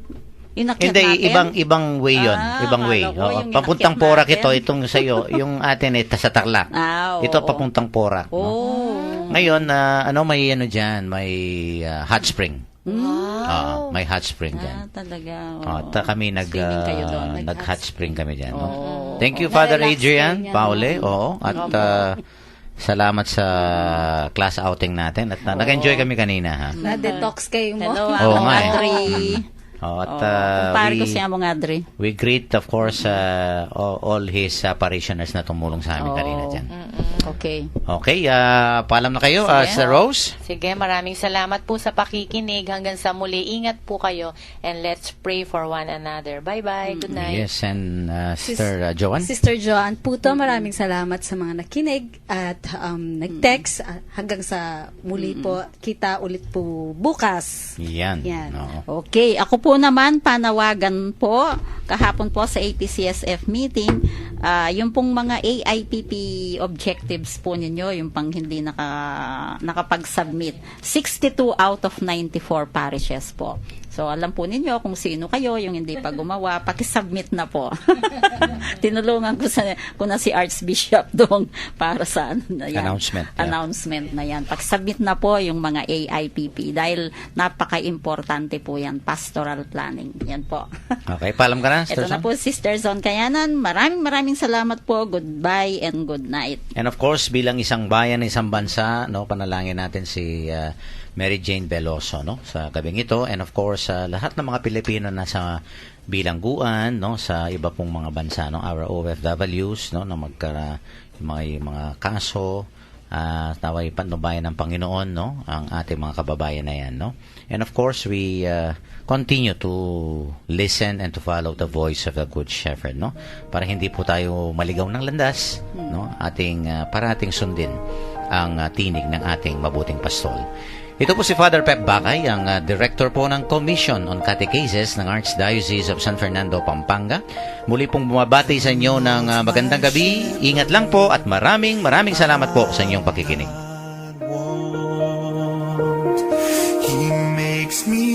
Speaker 3: inakyat
Speaker 2: hindi,
Speaker 3: natin?
Speaker 2: ibang way yun. Ibang way.
Speaker 3: akala ko
Speaker 2: Oo,
Speaker 3: yung
Speaker 2: papuntang
Speaker 3: inakyat
Speaker 2: Porac
Speaker 3: natin.
Speaker 2: itong sa iyo. Yung atin sa Tarlac.
Speaker 3: Oo.
Speaker 2: Ito papuntang Porac. No?
Speaker 3: Oh.
Speaker 2: Ngayon, may dyan, may hot spring. May hot spring dyan.
Speaker 3: Talaga.
Speaker 2: At kami
Speaker 3: Swimming kayo doon.
Speaker 2: nag-hot spring kami dyan. No?
Speaker 3: Oh.
Speaker 2: Thank you, Father
Speaker 5: Relax
Speaker 2: Adrian,
Speaker 5: kayo niyan,
Speaker 2: Paule. Oo. At salamat sa class outing natin. At nag-enjoy kami kanina. Ha?
Speaker 5: Na-detox kayo mo.
Speaker 3: Hello,
Speaker 2: Oo
Speaker 3: Among
Speaker 2: nga eh.
Speaker 3: Adri.
Speaker 2: At
Speaker 3: Kumpare ko si Among Adri.
Speaker 2: we greet, of course, all his parishioners na tumulong sa amin kanina dyan.
Speaker 3: Okay.
Speaker 2: Okay, paalam na kayo, Sir Rose.
Speaker 4: Sige, maraming salamat po sa pakikinig. Hanggang sa muli, ingat po kayo and let's pray for one another. Bye-bye. Good night.
Speaker 2: Yes, and Sister Joanne.
Speaker 5: Sister Joanne Puto, maraming salamat sa mga nakinig at nag-text. Hanggang sa muli po, kita ulit po bukas.
Speaker 2: Yan.
Speaker 5: Yan.
Speaker 2: Oo.
Speaker 3: Okay, ako po naman panawagan po kahapon po sa APCSF meeting, yung pong mga AIPP objectives po ninyo, yung pang hindi nakapag-submit. 62 out of 94 parishes po. So, alam po ninyo kung sino kayo, yung hindi pa gumawa, pakisubmit na po. Tinulungan ko na si Archbishop doon para sa
Speaker 2: Announcement, yeah.
Speaker 3: announcement na yan. Pakisubmit na po yung mga AIPP dahil napaka-importante po yan, pastoral planning. Yan po.
Speaker 2: Okay, paalam ka na, Sister
Speaker 3: Ito na
Speaker 2: Son.
Speaker 3: po, Sister Zon Kayanan. Maraming salamat po. Goodbye and good night.
Speaker 2: And of course, bilang isang bayan, isang bansa, no, panalangin natin si Mary Jane Veloso, no, sa gabing ito. And of course, lahat ng mga Pilipino na sa bilangguan, no, sa iba pong mga bansa, no, our OFWs, no, na may mga kaso, naway patnubayan ng Panginoon, no, ang ating mga kababayan na yan, no. And of course, we continue to listen and to follow the voice of the Good Shepherd, no, para hindi po tayo maligaw ng landas, no, parating sundin ang tinig ng ating mabuting pastol. Ito po si Father Pep Bacay, ang Director po ng Commission on Catechesis ng Archdiocese of San Fernando, Pampanga. Muli pong bumabati sa inyo ng magandang gabi. Ingat lang po at maraming salamat po sa inyong pakikinig.
Speaker 6: He makes me